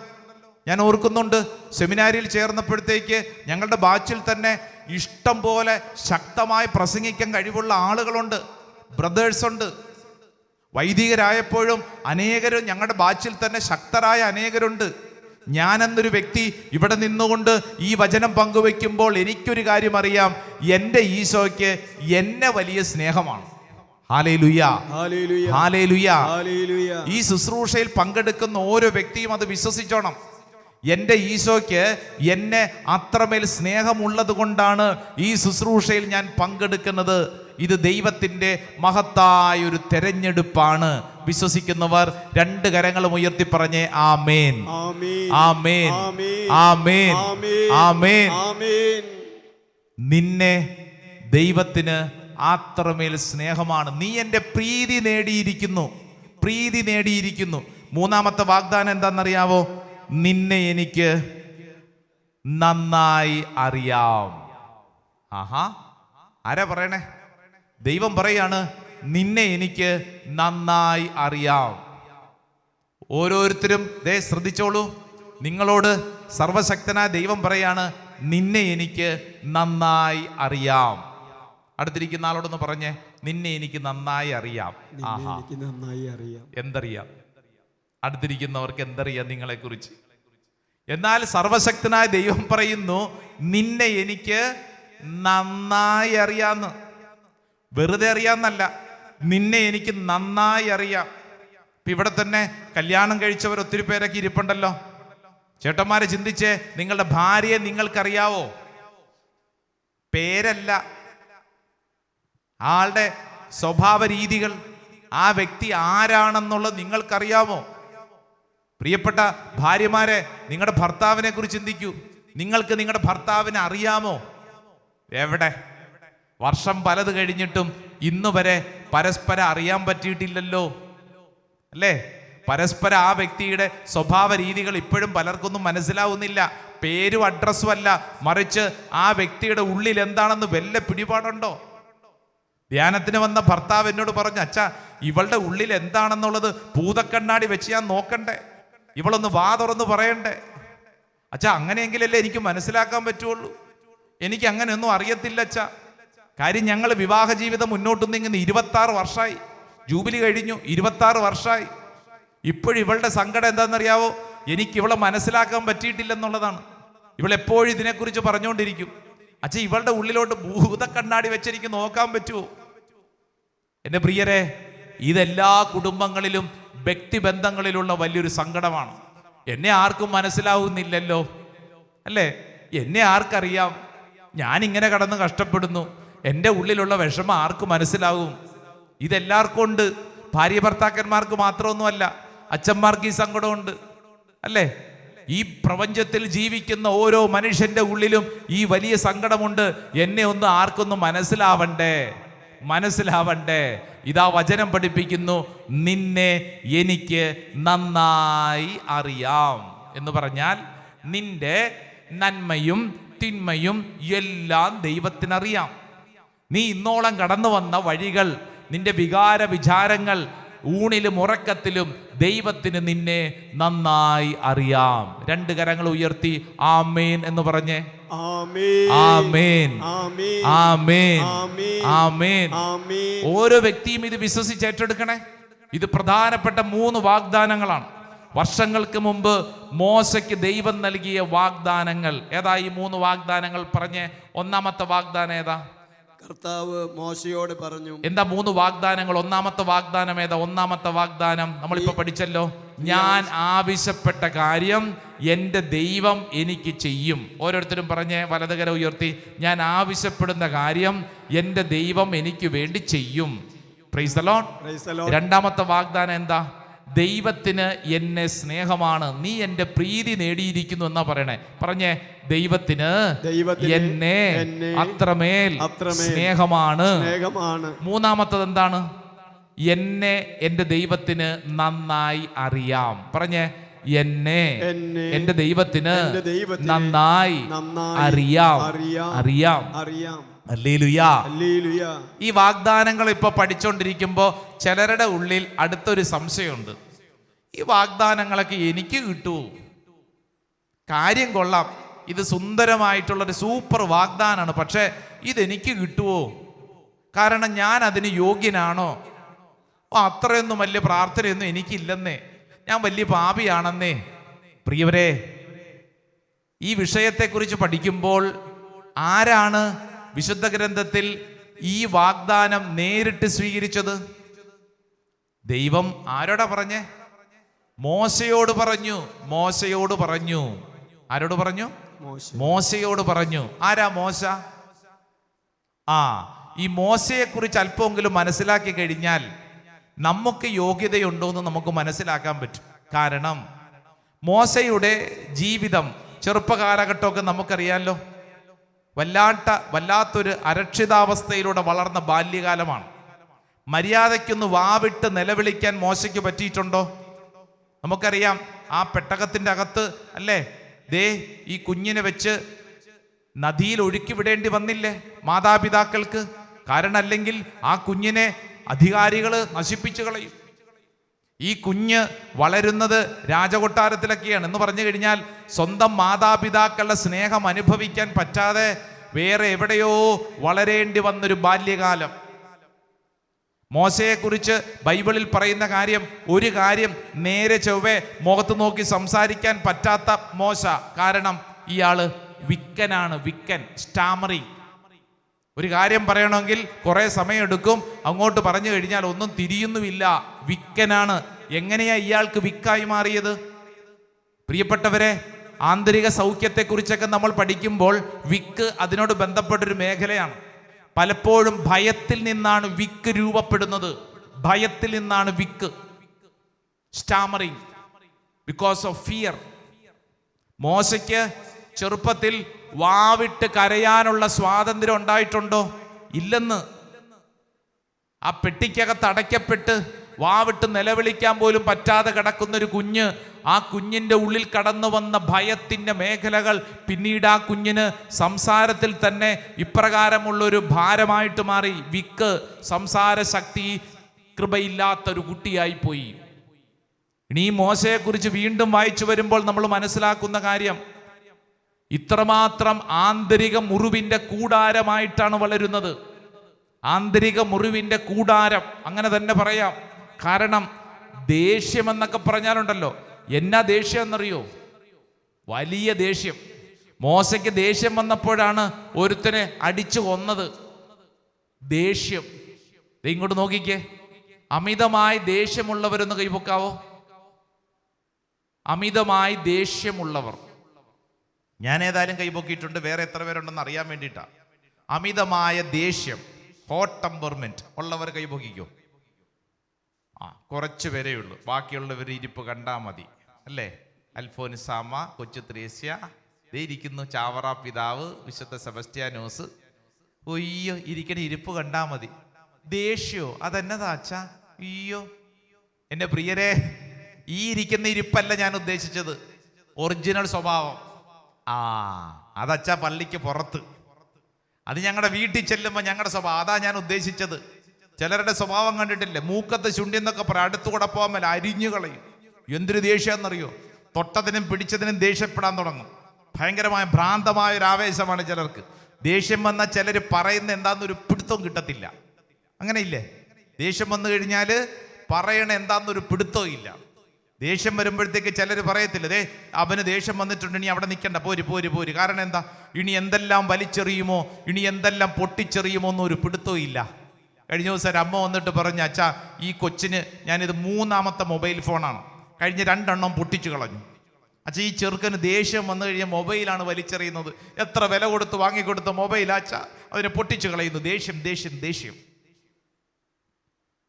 ഞാൻ ഓർക്കുന്നുണ്ട്, സെമിനാരിയിൽ ചേർന്നപ്പോഴത്തേക്ക് ഞങ്ങളുടെ ബാച്ചിൽ തന്നെ ഇഷ്ടം പോലെ ശക്തമായി പ്രസംഗിക്കാൻ കഴിവുള്ള ആളുകളുണ്ട്, ബ്രദേഴ്സ് ഉണ്ട്. വൈദികരായപ്പോഴും അനേകരും ഞങ്ങളുടെ ബാച്ചിൽ തന്നെ ശക്തരായ അനേകരുണ്ട്. ഞാനെന്നൊരു വ്യക്തി ഇവിടെ നിന്നുകൊണ്ട് ഈ വചനം പങ്കുവെക്കുമ്പോൾ എനിക്കൊരു കാര്യം അറിയാം, എൻ്റെ ഈശോയ്ക്ക് എന്നെ വലിയ സ്നേഹമാണ്. Hallelujah, hallelujah, hallelujah. ഹല്ലേലൂയ. ഈ ശുശ്രൂഷയിൽ പങ്കെടുക്കുന്ന ഓരോ വ്യക്തിയും അത് വിശ്വസിച്ചോണം. എൻ്റെ ഈശോയ്ക്ക് എന്നെ അത്രമേൽ സ്നേഹമുള്ളത് കൊണ്ടാണ് ഈ ശുശ്രൂഷയിൽ ഞാൻ പങ്കെടുക്കുന്നത്. ഇത് ദൈവത്തിൻ്റെ മഹത്തായ ഒരു തെരഞ്ഞെടുപ്പാണ്. വിശ്വസിക്കുന്നവർ രണ്ട് കരങ്ങളും ഉയർത്തി പറഞ്ഞേ ആമേൻ, ആമേൻ, ആമേൻ, ആമേൻ, ആമേൻ, ആമേൻ. ആമേൻ. നിന്നെ ദൈവത്തിന് അത്രമേൽ സ്നേഹമാണ്. നീ എൻ്റെ പ്രീതി നേടിയിരിക്കുന്നു, പ്രീതി നേടിയിരിക്കുന്നു. മൂന്നാമത്തെ വാഗ്ദാനം എന്താണെന്നറിയാവോ? നിന്നെ എനിക്ക് നന്നായി അറിയാം. ആഹാ, ആരാ പറയണേ? ദൈവം പറയാണ്, നിന്നെ എനിക്ക് നന്നായി അറിയാം. ഓരോരുത്തരും ദേ ശ്രദ്ധിച്ചോളൂ. നിങ്ങളോട് സർവശക്തനായ ദൈവം പറയാണ്, നിന്നെ എനിക്ക് നന്നായി അറിയാം. അടുത്തിരിക്കുന്ന ആളോടൊന്ന് പറഞ്ഞേ, നിന്നെ എനിക്ക് നന്നായി അറിയാം. ആഹാ, എനിക്ക് നന്നായി അറിയാം. എന്തറിയാം? അടുത്തിരിക്കുന്നവർക്ക് എന്തറിയാം നിങ്ങളെക്കുറിച്ച്? എന്നാൽ സർവശക്തനായ ദൈവം പറയുന്നു, നിന്നെ എനിക്ക് നന്നായി അറിയാന്ന്. വെറുതെ അറിയാന്നല്ല, നിന്നെ എനിക്ക് നന്നായി അറിയാം. ഇപ്പം ഇവിടെ തന്നെ കല്യാണം കഴിച്ചവർ ഒത്തിരി പേരൊക്കെ ഇരിപ്പുണ്ടല്ലോ. ചേട്ടന്മാരെ ചിന്തിച്ചേ, നിങ്ങളുടെ ഭാര്യയെ നിങ്ങൾക്കറിയാവോ? പേരല്ല, ആളുടെ സ്വഭാവ രീതികൾ, ആ വ്യക്തി ആരാണെന്നുള്ളത് നിങ്ങൾക്കറിയാമോ? പ്രിയപ്പെട്ട ഭാര്യമാരെ, നിങ്ങളുടെ ഭർത്താവിനെ കുറിച്ച് ചിന്തിക്കൂ. നിങ്ങൾക്ക് നിങ്ങളുടെ ഭർത്താവിനെ അറിയാമോ? എവിടെ? വർഷം പലത് കഴിഞ്ഞിട്ടും ഇന്നു വരെ പരസ്പരം അറിയാൻ പറ്റിയിട്ടില്ലല്ലോ, അല്ലേ? പരസ്പരം ആ വ്യക്തിയുടെ സ്വഭാവ രീതികൾ ഇപ്പോഴും പലർക്കൊന്നും മനസ്സിലാവുന്നില്ല. പേരും അഡ്രസ്സും അല്ല, മറിച്ച് ആ വ്യക്തിയുടെ ഉള്ളിൽ എന്താണെന്ന് വല്ല പിടിപാടുണ്ടോ? ധ്യാനത്തിന് വന്ന ഭർത്താവ് എന്നോട് പറഞ്ഞു, അച്ഛാ, ഇവളുടെ ഉള്ളിൽ എന്താണെന്നുള്ളത് ഭൂതക്കണ്ണാടി വെച്ച് ഞാൻ നോക്കണ്ടേ? ഇവളൊന്ന് വാ തുറന്ന് പറയണ്ടേ? അച്ഛാ, അങ്ങനെയെങ്കിലല്ലേ എനിക്ക് മനസ്സിലാക്കാൻ പറ്റുള്ളൂ. എനിക്ക് അങ്ങനെയൊന്നും അറിയത്തില്ല അച്ഛാ. കാര്യം ഞങ്ങൾ വിവാഹ ജീവിതം മുന്നോട്ട് നീങ്ങുന്ന 26 വർഷമായി. ജൂബിലി കഴിഞ്ഞു, 26 വർഷമായി. ഇപ്പോഴും ഇവളുടെ സങ്കടം എന്താണെന്നറിയാവോ? എനിക്ക് ഇവളെ മനസ്സിലാക്കാൻ പറ്റിയിട്ടില്ലെന്നുള്ളതാണ്. ഇവളെപ്പോഴും ഇതിനെക്കുറിച്ച് പറഞ്ഞുകൊണ്ടിരിക്കും. അച്ഛാ, ഇവളുടെ ഉള്ളിലോട്ട് ഭൂതക്കണ്ണാടി വെച്ചെനിക്ക് നോക്കാൻ പറ്റുമോ? എൻ്റെ പ്രിയരെ, ഇതെല്ലാ കുടുംബങ്ങളിലും വ്യക്തിബന്ധങ്ങളിലുള്ള വലിയൊരു സങ്കടമാണ്. എന്നെ ആർക്കും മനസ്സിലാവുന്നില്ലല്ലോ, അല്ലേ? എന്നെ ആർക്കറിയാം? ഞാനിങ്ങനെ കടന്ന് കഷ്ടപ്പെടുന്നു, എൻ്റെ ഉള്ളിലുള്ള വിഷമം ആർക്ക് മനസ്സിലാവും? ഇതെല്ലാവർക്കും ഉണ്ട്. ഭാര്യ ഭർത്താക്കന്മാർക്ക് മാത്രമൊന്നുമല്ല, അച്ഛന്മാർക്ക് ഈ സങ്കടമുണ്ട്, അല്ലേ? ഈ പ്രപഞ്ചത്തിൽ ജീവിക്കുന്ന ഓരോ മനുഷ്യന്റെ ഉള്ളിലും ഈ വലിയ സങ്കടമുണ്ട്. എന്നെ ഒന്ന് ആർക്കൊന്നും മനസ്സിലാവണ്ടേ. ഇതാ വചനം പഠിപ്പിക്കുന്നു, നിന്നെ എനിക്ക് നന്നായി അറിയാം എന്ന് പറഞ്ഞാൽ നിന്റെ നന്മയും തിന്മയും എല്ലാം ദൈവത്തിനറിയാം. നീ ഇന്നോളം കടന്നു വന്ന വഴികൾ, നിന്റെ വികാര വിചാരങ്ങൾ, ഊണിലും ഉറക്കത്തിലും ദൈവത്തിന് നിന്നെ നന്നായി അറിയാം. രണ്ട് കരങ്ങൾ ഉയർത്തി ആമേൻ എന്ന് പറഞ്ഞേ. ആമേൻ, ആമേൻ, ആമേൻ, ആമേൻ, ആമേൻ, ആമേൻ. ആമേൻ. ഓരോ വ്യക്തിയും ഇത് വിശ്വസിച്ച് ഏറ്റെടുക്കണേ. ഇത് പ്രധാനപ്പെട്ട 3 വാഗ്ദാനങ്ങളാണ്. വർഷങ്ങൾക്ക് മുമ്പ് മോശയ്ക്ക് ദൈവം നൽകിയ വാഗ്ദാനങ്ങൾ. ഏതാ ഈ 3 വാഗ്ദാനങ്ങൾ? പറഞ്ഞേ. ഒന്നാമത്തെ വാഗ്ദാനം ഏതാ? കർത്താവ് മോശയോട് പറഞ്ഞു. എന്താ 3 വാഗ്ദാനങ്ങൾ? ഒന്നാമത്തെ വാഗ്ദാനം ഏതാ? ഒന്നാമത്തെ വാഗ്ദാനം നമ്മളിപ്പോ പഠിച്ചല്ലോ. ഞാൻ ആവശ്യപ്പെട്ട കാര്യം എൻ്റെ ദൈവം എനിക്ക് ചെയ്യും. ഓരോരുത്തരും പറഞ്ഞേ, വലതുകര ഉയർത്തി. ഞാൻ ആവശ്യപ്പെടുന്ന കാര്യം എൻ്റെ ദൈവം എനിക്ക് വേണ്ടി ചെയ്യും. Praise the lord. Praise the Lord. രണ്ടാമത്തെ വാഗ്ദാനം എന്താ? ദൈവത്തിന് എന്നെ സ്നേഹമാണ്, നീ എൻ്റെ പ്രീതി നേടിയിരിക്കുന്നു എന്നാ പറയണേ. പറഞ്ഞേ, ദൈവത്തിന് എന്നെ അത്രമേൽ സ്നേഹമാണ്. മൂന്നാമത്തത് എന്താണ്? എന്നെ എൻ്റെ ദൈവത്തിന് നന്നായി അറിയാം. പറഞ്ഞേ, എന്നെ എൻ്റെ ദൈവത്തിന് നന്നായി അറിയാം. ഹല്ലേലൂയാ. ഈ വാഗ്ദാനങ്ങൾ ഇപ്പൊ പഠിച്ചുകൊണ്ടിരിക്കുമ്പോൾ ചിലരുടെ ഉള്ളിൽ അടുത്തൊരു സംശയമുണ്ട്. ഈ വാഗ്ദാനങ്ങളൊക്കെ എനിക്ക് കിട്ടുമോ? കാര്യം കൊള്ളാം, ഇത് സുന്ദരമായിട്ടുള്ളൊരു സൂപ്പർ വാഗ്ദാനമാണ്, പക്ഷെ ഇതെനിക്ക് കിട്ടുമോ? കാരണം ഞാൻ അതിന് യോഗ്യനാണോ? അത്രയൊന്നും വലിയ പ്രാർത്ഥനയൊന്നും എനിക്കില്ലെന്നേ, ഞാൻ വലിയ പാപിയാണെന്നേ. പ്രിയവരെ, ഈ വിഷയത്തെക്കുറിച്ച് പഠിക്കുമ്പോൾ ആരാണ് വിശുദ്ധ ഗ്രന്ഥത്തിൽ ഈ വാഗ്ദാനം നേരിട്ട് സ്വീകരിച്ചത്? ദൈവം ആരോടാ പറഞ്ഞേ? മോശയോട് പറഞ്ഞു. ആരോട് പറഞ്ഞു? മോശയോട് പറഞ്ഞു. ആരാ മോശ? ഈ മോശയെക്കുറിച്ച് അല്പമെങ്കിലും മനസ്സിലാക്കി കഴിഞ്ഞാൽ നമുക്ക് യോഗ്യതയുണ്ടോ എന്ന് നമുക്ക് മനസ്സിലാക്കാൻ പറ്റും. കാരണം മോശയുടെ ജീവിതം, ചെറുപ്പകാലഘട്ടമൊക്കെ നമുക്കറിയാമല്ലോ. വല്ലാത്തൊരു അരക്ഷിതാവസ്ഥയിലൂടെ വളർന്ന ബാല്യകാലമാണ്. മര്യാദയ്ക്കൊന്ന് വാവിട്ട് നിലവിളിക്കാൻ മോശയ്ക്ക് പറ്റിയിട്ടുണ്ടോ? നമുക്കറിയാം, ആ പെട്ടകത്തിൻ്റെ അകത്ത് അല്ലേ, ഈ കുഞ്ഞിനെ വെച്ച് നദിയിൽ ഒഴുക്കി വിടേണ്ടി വന്നില്ലേ മാതാപിതാക്കൾക്ക്? കാരണം അല്ലെങ്കിൽ ആ കുഞ്ഞിനെ അധികാരികൾ നശിപ്പിച്ചു കളയും. ഈ കുഞ്ഞ് വളരുന്നത് രാജകൊട്ടാരത്തിലൊക്കെയാണ് എന്ന് പറഞ്ഞു കഴിഞ്ഞാൽ സ്വന്തം മാതാപിതാക്കളുടെ സ്നേഹം അനുഭവിക്കാൻ പറ്റാതെ വേറെ എവിടെയോ വളരേണ്ടി വന്നൊരു ബാല്യകാലം. മോശയെക്കുറിച്ച് ബൈബിളിൽ പറയുന്ന ഒരു കാര്യം നേരെ ചൊവ്വേ മുഖത്ത് നോക്കി സംസാരിക്കാൻ പറ്റാത്ത മോശ. കാരണം ഇയാള് വിക്കനാണ്, സ്റ്റാമറിങ്. ഒരു കാര്യം പറയണമെങ്കിൽ കുറെ സമയമെടുക്കും, അങ്ങോട്ട് പറഞ്ഞു കഴിഞ്ഞാൽ ഒന്നും തിരിയുന്നുമില്ല, വിക്കനാണ്. എങ്ങനെയാ ഇയാൾക്ക് വിക്കായി മാറിയത്? പ്രിയപ്പെട്ടവരെ, ആന്തരിക സൗഖ്യത്തെക്കുറിച്ചൊക്കെ നമ്മൾ പഠിക്കുമ്പോൾ വിക്ക് അതിനോട് ബന്ധപ്പെട്ടൊരു മേഖലയാണ്. പലപ്പോഴും ഭയത്തിൽ നിന്നാണ് വിക്ക് രൂപപ്പെടുന്നത്. ഭയത്തിൽ നിന്നാണ് വിക്ക്, സ്റ്റാമറിങ്, ബിക്കോസ് ഓഫ് ഫിയർ. മോശയ്ക്ക് ചെറുപ്പത്തിൽ വാവിട്ട് കരയാനുള്ള സ്വാതന്ത്ര്യം ഉണ്ടായിട്ടുണ്ടോ? ഇല്ലെന്ന്. ആ പെട്ടിക്കകത്ത് അടയ്ക്കപ്പെട്ട് വാവിട്ട് നിലവിളിക്കാൻ പോലും പറ്റാതെ കിടക്കുന്നൊരു കുഞ്ഞ്, ആ കുഞ്ഞിൻ്റെ ഉള്ളിൽ കടന്നു വന്ന ഭയത്തിൻ്റെ മേഖലകൾ പിന്നീട് ആ കുഞ്ഞിന് സംസാരത്തിൽ തന്നെ ഇപ്രകാരമുള്ളൊരു ഭാരമായിട്ട് മാറി. വിക്ക്, സംസാര ശക്തി, കൃപയില്ലാത്തൊരു കുട്ടിയായിപ്പോയി. ഇനി ഈ മോശയെക്കുറിച്ച് വീണ്ടും വായിച്ചു വരുമ്പോൾ നമ്മൾ മനസ്സിലാക്കുന്ന കാര്യം, ഇത്രമാത്രം ആന്തരിക മുറിവിൻ്റെ കൂടാരമായിട്ടാണ് വളരുന്നത്. ആന്തരിക മുറിവിൻ്റെ കൂടാരം, അങ്ങനെ തന്നെ പറയാം. കാരണം ദേഷ്യം എന്നൊക്കെ പറഞ്ഞാലുണ്ടല്ലോ, എന്നാ ദേഷ്യം എന്നറിയോ? വലിയ ദേഷ്യം. മോശയ്ക്ക് ദേഷ്യം വന്നപ്പോഴാണ് ഒരുത്തനെ അടിച്ചു കൊന്നത്. ദേഷ്യം. ഇങ്ങോട്ട് നോക്കിക്കേ, അമിതമായി ദേഷ്യമുള്ളവരൊന്ന് കൈപൊക്കാവോ? അമിതമായി ദേഷ്യമുള്ളവർ. ഞാൻ ഏതായാലും കൈപൊക്കിയിട്ടുണ്ട്, വേറെ എത്ര പേരുണ്ടെന്ന് അറിയാൻ വേണ്ടിയിട്ടാ. അമിതമായ ദേഷ്യം, ഹോട്ട് ടെമ്പർമെന്റ് ഉള്ളവർ കൈപൊക്കിക്കോ. കുറച്ച് പേരേ ഉള്ളൂ, ബാക്കിയുള്ളവർ ഇരിപ്പ് കണ്ടാ മതി അല്ലേ? അൽഫോൻസാമ, കൊച്ചു ത്രേസ്യ, ഇരിക്കുന്നു ചാവറ പിതാവ്, വിശുദ്ധ സെബസ്റ്റ്യാനോസ്. ഒയ്യോ, ഇരിക്കണ ഇരിപ്പ് കണ്ടാ മതി. ദേഷ്യോ അതെന്നതാ അച്ഛാ? അയ്യോ എൻ്റെ പ്രിയരെ, ഈ ഇരിക്കുന്ന ഇരിപ്പല്ല ഞാൻ ഉദ്ദേശിച്ചത്, ഒറിജിനൽ സ്വഭാവം. അതച്ഛാ പള്ളിക്ക് പുറത്ത്, അത് ഞങ്ങളുടെ വീട്ടിൽ ചെല്ലുമ്പോൾ ഞങ്ങളുടെ സ്വഭാവം, അതാ ഞാൻ ഉദ്ദേശിച്ചത്. ചിലരുടെ സ്വഭാവം കണ്ടിട്ടില്ലേ? മൂക്കത്തെ ചുണ്ടി എന്നൊക്കെ പറയാം, അടുത്തുകൂടെ പോകാൻ മേല അരിഞ്ഞു കളയും. എന്തൊരു ദേഷ്യമെന്നറിയോ? തൊട്ടതിനും പിടിച്ചതിനും ദേഷ്യപ്പെടാൻ തുടങ്ങും. ഭയങ്കരമായ ഭ്രാന്തമായ ഒരു ആവേശമാണ് ചിലർക്ക്. ദേഷ്യം വന്നാൽ ചിലർ പറയുന്ന എന്താണെന്നൊരു പിടുത്തവും കിട്ടത്തില്ല. അങ്ങനെ ഇല്ലേ? ദേഷ്യം വന്നു കഴിഞ്ഞാൽ പറയണ എന്താണെന്നൊരു പിടുത്തവും ഇല്ല. ദേഷ്യം വരുമ്പോഴത്തേക്ക് ചിലർ പറയത്തില്ല, അവന് ദേഷ്യം വന്നിട്ടുണ്ട്, ഇനി അവിടെ നിൽക്കണ്ട, പോര്. കാരണം എന്താ? ഇനി എന്തെല്ലാം വലിച്ചെറിയുമോ, ഇനി എന്തെല്ലാം പൊട്ടിച്ചെറിയുമോ എന്നൊരു പിടുത്തവും ഇല്ല. കഴിഞ്ഞ ദിവസം ഒരു അമ്മ വന്നിട്ട് പറഞ്ഞു, അച്ഛാ ഈ കൊച്ചിന് ഞാനിത് 3ാമത്തെ മൊബൈൽ ഫോണാണ്, കഴിഞ്ഞ 2 എണ്ണം പൊട്ടിച്ചു കളഞ്ഞു. അച്ഛാ ഈ ചെറുക്കന് ദേഷ്യം വന്നു കഴിഞ്ഞാൽ മൊബൈലാണ് വലിച്ചെറിയുന്നത്. എത്ര വില കൊടുത്ത് വാങ്ങിക്കൊടുത്ത മൊബൈലാ അച്ഛാ, അതിനെ പൊട്ടിച്ചു കളയുന്നു.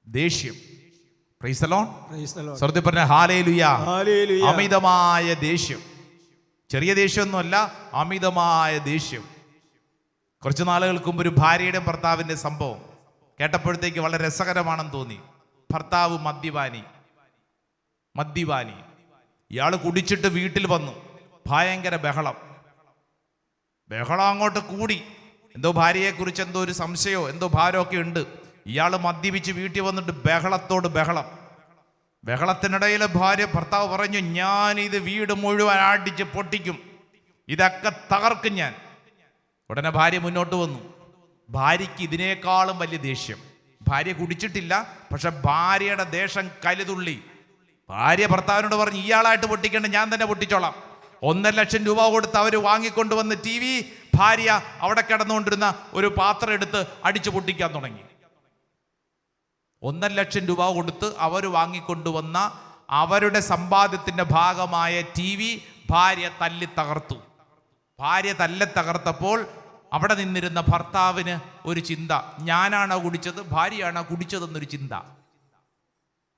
ദേഷ്യം. Price the Lord. Praise the Lord. സ്വർഗ്ഗത്തിൽ പറഞ്ഞ ഹല്ലേലൂയ. Hallelujah. അമിതമായ ദേഷ്യം, ചെറിയ ദേഷ്യമൊന്നുമല്ല, അമിതമായ ദേഷ്യം. കുറച്ച് നാളുകൾക്ക് മുമ്പ് ഒരു ഭാര്യയുടെ ഭർത്താവിൻ്റെ സംഭവം കേട്ടപ്പോഴത്തേക്ക് വളരെ രസകരമാണെന്ന് തോന്നി. ഭർത്താവ് മദ്യപാനി. ഇയാൾ കുടിച്ചിട്ട് വീട്ടിൽ വന്നു. ഭയങ്കര ബഹളം അങ്ങോട്ട് കൂടി. എന്തോ ഭാര്യയെക്കുറിച്ച് എന്തോ ഒരു സംശയമോ എന്തോ ഭാരമൊക്കെ ഉണ്ട്. ഇയാൾ മദ്യപിച്ച് വീട്ടിൽ വന്നിട്ട് ബഹളത്തിനിടയിലെ ഭർത്താവ് പറഞ്ഞു, ഞാനിത് വീട് മുഴുവൻ അടിച്ച് പൊട്ടിക്കും, ഇതൊക്കെ തകർക്കും ഞാൻ. ഉടനെ ഭാര്യ മുന്നോട്ട് വന്നു. ഭാര്യയ്ക്ക് ഇതിനേക്കാളും വലിയ ദേഷ്യം. ഭാര്യ കുടിച്ചിട്ടില്ല, പക്ഷെ ഭാര്യയുടെ ദേഷ്യം കലിതുള്ളി. ഭാര്യ ഭർത്താവിനോട് പറഞ്ഞു, ഇയാളായിട്ട് പൊട്ടിക്കേണ്ട, ഞാൻ തന്നെ പൊട്ടിച്ചോളാം. 1,00,000 രൂപ കൊടുത്ത് അവർ വാങ്ങിക്കൊണ്ടുവന്ന് TV, ഭാര്യ അവിടെ കിടന്നുകൊണ്ടിരുന്ന ഒരു പാത്രം എടുത്ത് അടിച്ചു പൊട്ടിക്കാൻ തുടങ്ങി. 1,00,000 രൂപ കൊടുത്ത് അവർ വാങ്ങിക്കൊണ്ടുവന്ന അവരുടെ സമ്പാദ്യത്തിൻ്റെ ഭാഗമായ TV ഭാര്യ തല്ലി തകർത്തു. ഭാര്യ തകർത്തപ്പോൾ അവിടെ നിന്നിരുന്ന ഭർത്താവിന് ഒരു ചിന്ത, ഞാനാണോ കുടിച്ചത്, ഭാര്യയാണോ കുടിച്ചതെന്നൊരു ചിന്ത.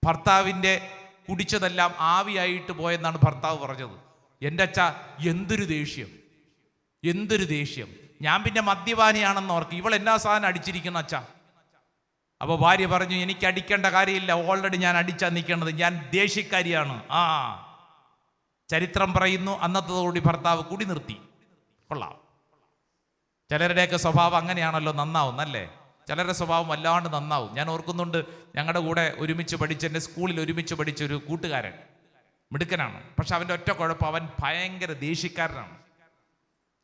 ഭർത്താവിൻ്റെ കുടിച്ചതെല്ലാം ആവിയായിട്ട് പോയെന്നാണ് ഭർത്താവ് പറഞ്ഞത്. എൻ്റെ അച്ഛ, എന്തൊരു ദേഷ്യം, ഞാൻ പിന്നെ മദ്യപാനിയാണെന്ന് ഓർക്ക്, ഇവൾ എന്നാ സാധനം അടിച്ചിരിക്കുന്ന അച്ഛ. അപ്പോൾ ഭാര്യ പറഞ്ഞു, എനിക്ക് അടിക്കേണ്ട കാര്യമില്ല, ഓൾറെഡി ഞാൻ അടിച്ചാൽ നിൽക്കേണ്ടത്, ഞാൻ ദേഷ്യക്കാരിയാണ്. ചരിത്രം പറയുന്നു, അന്നത്തോടുകൂടി ഭർത്താവ് കുടി നിർത്തി. കൊള്ളാം. ചിലരുടെയൊക്കെ സ്വഭാവം അങ്ങനെയാണല്ലോ, നന്നാവുന്നല്ലേ? ചിലരുടെ സ്വഭാവം വല്ലാണ്ട് നന്നാവും. ഞാൻ ഓർക്കുന്നുണ്ട്, ഞങ്ങളുടെ കൂടെ ഒരുമിച്ച് പഠിച്ച, എൻ്റെ സ്കൂളിൽ ഒരുമിച്ച് പഠിച്ച ഒരു കൂട്ടുകാരൻ മിടുക്കനാണ്. പക്ഷെ അവൻ്റെ ഒറ്റ കുഴപ്പം, അവൻ ഭയങ്കര ദേഷ്യക്കാരനാണ്.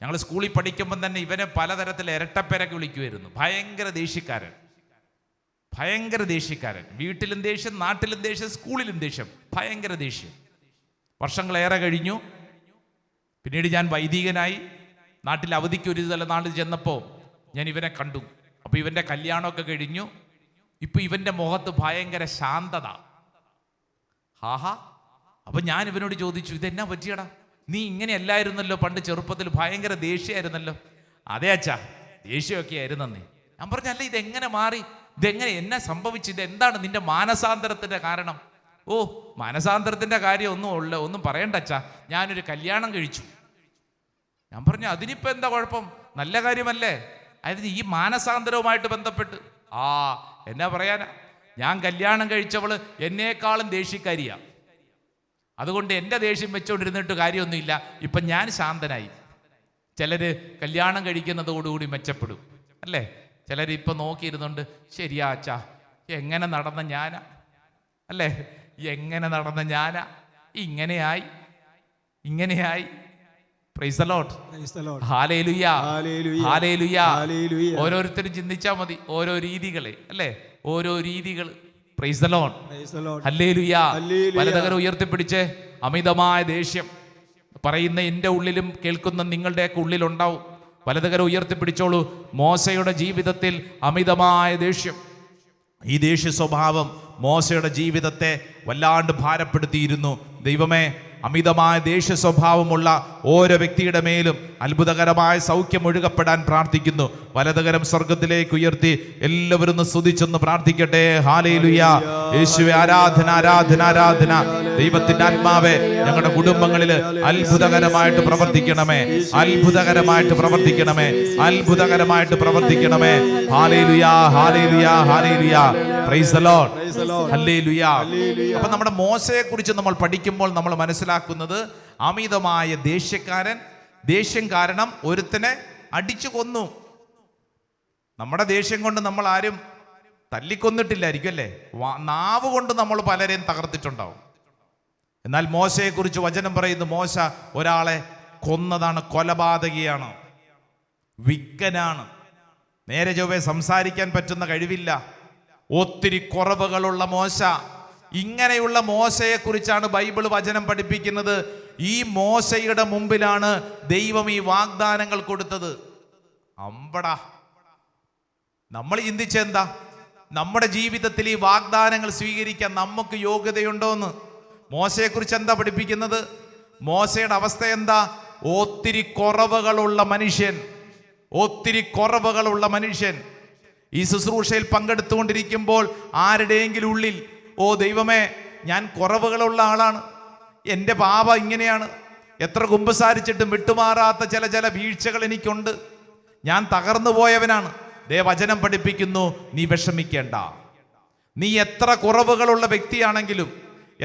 ഞങ്ങൾ സ്കൂളിൽ പഠിക്കുമ്പം തന്നെ ഇവനെ പലതരത്തിൽ ഇരട്ടപ്പേരൊക്കെ വിളിക്കുമായിരുന്നു. ഭയങ്കര ദേഷ്യക്കാരൻ. വീട്ടിലും ദേഷ്യം, നാട്ടിലും ദേഷ്യം, സ്കൂളിലും ദേഷ്യം, ഭയങ്കര ദേഷ്യം. വർഷങ്ങളേറെ കഴിഞ്ഞു. പിന്നീട് ഞാൻ വൈദികനായി നാട്ടിൽ അവധിക്ക് ഒരു നാളിൽ ചെന്നപ്പോൾ ഞാൻ ഇവനെ കണ്ടു. അപ്പോൾ ഇവൻ്റെ കല്യാണമൊക്കെ കഴിഞ്ഞു. ഇപ്പം ഇവൻ്റെ മുഖത്ത് ഭയങ്കര ശാന്തത. അപ്പം ഞാൻ ഇവനോട് ചോദിച്ചു, ഇതെന്നാ പറ്റിയടാ, നീ ഇങ്ങനെയല്ലായിരുന്നല്ലോ പണ്ട് ചെറുപ്പത്തിൽ, ഭയങ്കര ദേഷ്യമായിരുന്നല്ലോ. അതേ അച്ഛാ, ദേഷ്യമൊക്കെ ആയിരുന്നേ. ഞാൻ പറഞ്ഞല്ല, ഇതെങ്ങനെ മാറി, ഇതെങ്ങനെ, എന്നാ സംഭവിച്ചു, ഇതെന്താണ് നിന്റെ മാനസാന്തരത്തിൻ്റെ കാരണം? മാനസാന്തരത്തിൻ്റെ കാര്യം ഒന്നും പറയണ്ട അച്ഛാ, ഞാനൊരു കല്യാണം കഴിച്ചു. ഞാൻ പറഞ്ഞു, അതിനിപ്പോൾ എന്താ കുഴപ്പം, നല്ല കാര്യമല്ലേ? അതായത് ഈ മാനസാന്തരവുമായിട്ട് ബന്ധപ്പെട്ട് എന്നാ പറയാനാ, ഞാൻ കല്യാണം കഴിച്ചവള് എന്നേക്കാളും ദേഷ്യക്കാരിയാ. അതുകൊണ്ട് എൻ്റെ ദേഷ്യം വെച്ചുകൊണ്ടിരുന്നിട്ട് കാര്യമൊന്നുമില്ല, ഇപ്പം ഞാൻ ശാന്തനായി. ചിലര് കല്യാണം കഴിക്കുന്നതോടുകൂടി മെച്ചപ്പെടും അല്ലേ? ചിലർ ഇപ്പം നോക്കിയിരുന്നുണ്ട്, ശരിയാ അച്ഛാ, എങ്ങനെ നടന്ന ഞാനാ അല്ലേ, ഇങ്ങനെയായി. Praise the lord. ഹല്ലേലൂയ. ഓരോരുത്തരും ചിന്തിച്ചാൽ മതി ഓരോ രീതികളെ അല്ലേ, ഓരോ രീതികൾ. Praise the lord. ഹല്ലേലൂയ. വലതുകരം ഉയർത്തിപ്പിടിച്ച്, അമിതമായ ദേഷ്യം പറയുന്ന എൻ്റെ ഉള്ളിലും കേൾക്കുന്ന നിങ്ങളുടെയൊക്കെ ഉള്ളിലുണ്ടാവും. വലതുകരം ഉയർത്തിപ്പിടിച്ചോളൂ. മോശയുടെ ജീവിതത്തിൽ അമിതമായ ദേഷ്യം, ഈ ദേഷ്യ സ്വഭാവം മോശയുടെ ജീവിതത്തെ വല്ലാണ്ട് ഭാരപ്പെടുത്തിയിരുന്നു. ദൈവമേ, അമിതമായ ദേഷ്യ സ്വഭാവമുള്ള ഓരോ വ്യക്തിയുടെ മേലും അത്ഭുതകരമായ സൗഖ്യം ഒഴുകപ്പെടാൻ പ്രാർത്ഥിക്കുന്നു. വലതുകരം സ്വർഗത്തിലേക്ക് ഉയർത്തി എല്ലാവരും സ്തുതിച്ചൊന്ന് പ്രാർത്ഥിക്കട്ടെ. ഹല്ലേലൂയ. യേശുവേ, ആരാധന. ദൈവത്തിന്റെ ആത്മാവേ, ഞങ്ങളുടെ കുടുംബങ്ങളിൽ അത്ഭുതകരമായിട്ട് പ്രവർത്തിക്കണമേ. Hallelujah. Praise the lord. Hallelujah. അപ്പോൾ നമ്മുടെ മോശയെ കുറിച്ച് നമ്മൾ പഠിക്കുമ്പോൾ നമ്മൾ മനസ്സിലാക്കുന്നത്, അമിതമായ ദേഷ്യം കാരണം ഒരുത്തനെ അടിച്ചു കൊന്നു. നമ്മുടെ ദേഷ്യം കൊണ്ട് നമ്മൾ ആരും തല്ലിക്കൊന്നിട്ടില്ലായിരിക്കും അല്ലേ? നാവ് കൊണ്ട് നമ്മൾ പലരെയും തകർത്തിട്ടുണ്ടാവും. എന്നാൽ മോശയെ കുറിച്ച് വചനം പറയുന്നു, മോശ ഒരാളെ കൊന്നതാണ്, കൊലപാതകിയാണ്, വിക്കനാണ്, നേരെ ചൊവ്വേ സംസാരിക്കാൻ പറ്റുന്ന കഴിവില്ല, ഒത്തിരി കുറവുകളുള്ള മോശ. ഇങ്ങനെയുള്ള മോശയെ കുറിച്ചാണ് ബൈബിൾ വചനം പഠിപ്പിക്കുന്നത്. ഈ മോശയുടെ മുമ്പിലാണ് ദൈവം ഈ വാഗ്ദാനങ്ങൾ കൊടുത്തത്. അമ്പടാ, നമ്മൾ ചിന്തിച്ചെന്താ, നമ്മുടെ ജീവിതത്തിൽ ഈ വാഗ്ദാനങ്ങൾ സ്വീകരിക്കാൻ നമുക്ക് യോഗ്യതയുണ്ടോന്ന്? മോശയെക്കുറിച്ച് എന്താ പഠിപ്പിക്കുന്നത്? മോശയുടെ അവസ്ഥ എന്താ? ഒത്തിരി കുറവുകളുള്ള മനുഷ്യൻ. ഈ ശുശ്രൂഷയിൽ പങ്കെടുത്തുകൊണ്ടിരിക്കുമ്പോൾ ആരുടെയെങ്കിലും ഉള്ളിൽ ഓ ദൈവമേ, ഞാൻ കുറവുകളുള്ള ആളാണ്, എൻ്റെ പാപം ഇങ്ങനെയാണ്, എത്ര കുമ്പസാരിച്ചിട്ടും വിട്ടുമാറാത്ത ചില വീഴ്ചകൾ എനിക്കുണ്ട്, ഞാൻ തകർന്നു പോയവനാണ്. വചനം പഠിപ്പിക്കുന്നു, നീ വിഷമിക്കേണ്ട. നീ എത്ര കുറവുകളുള്ള വ്യക്തിയാണെങ്കിലും,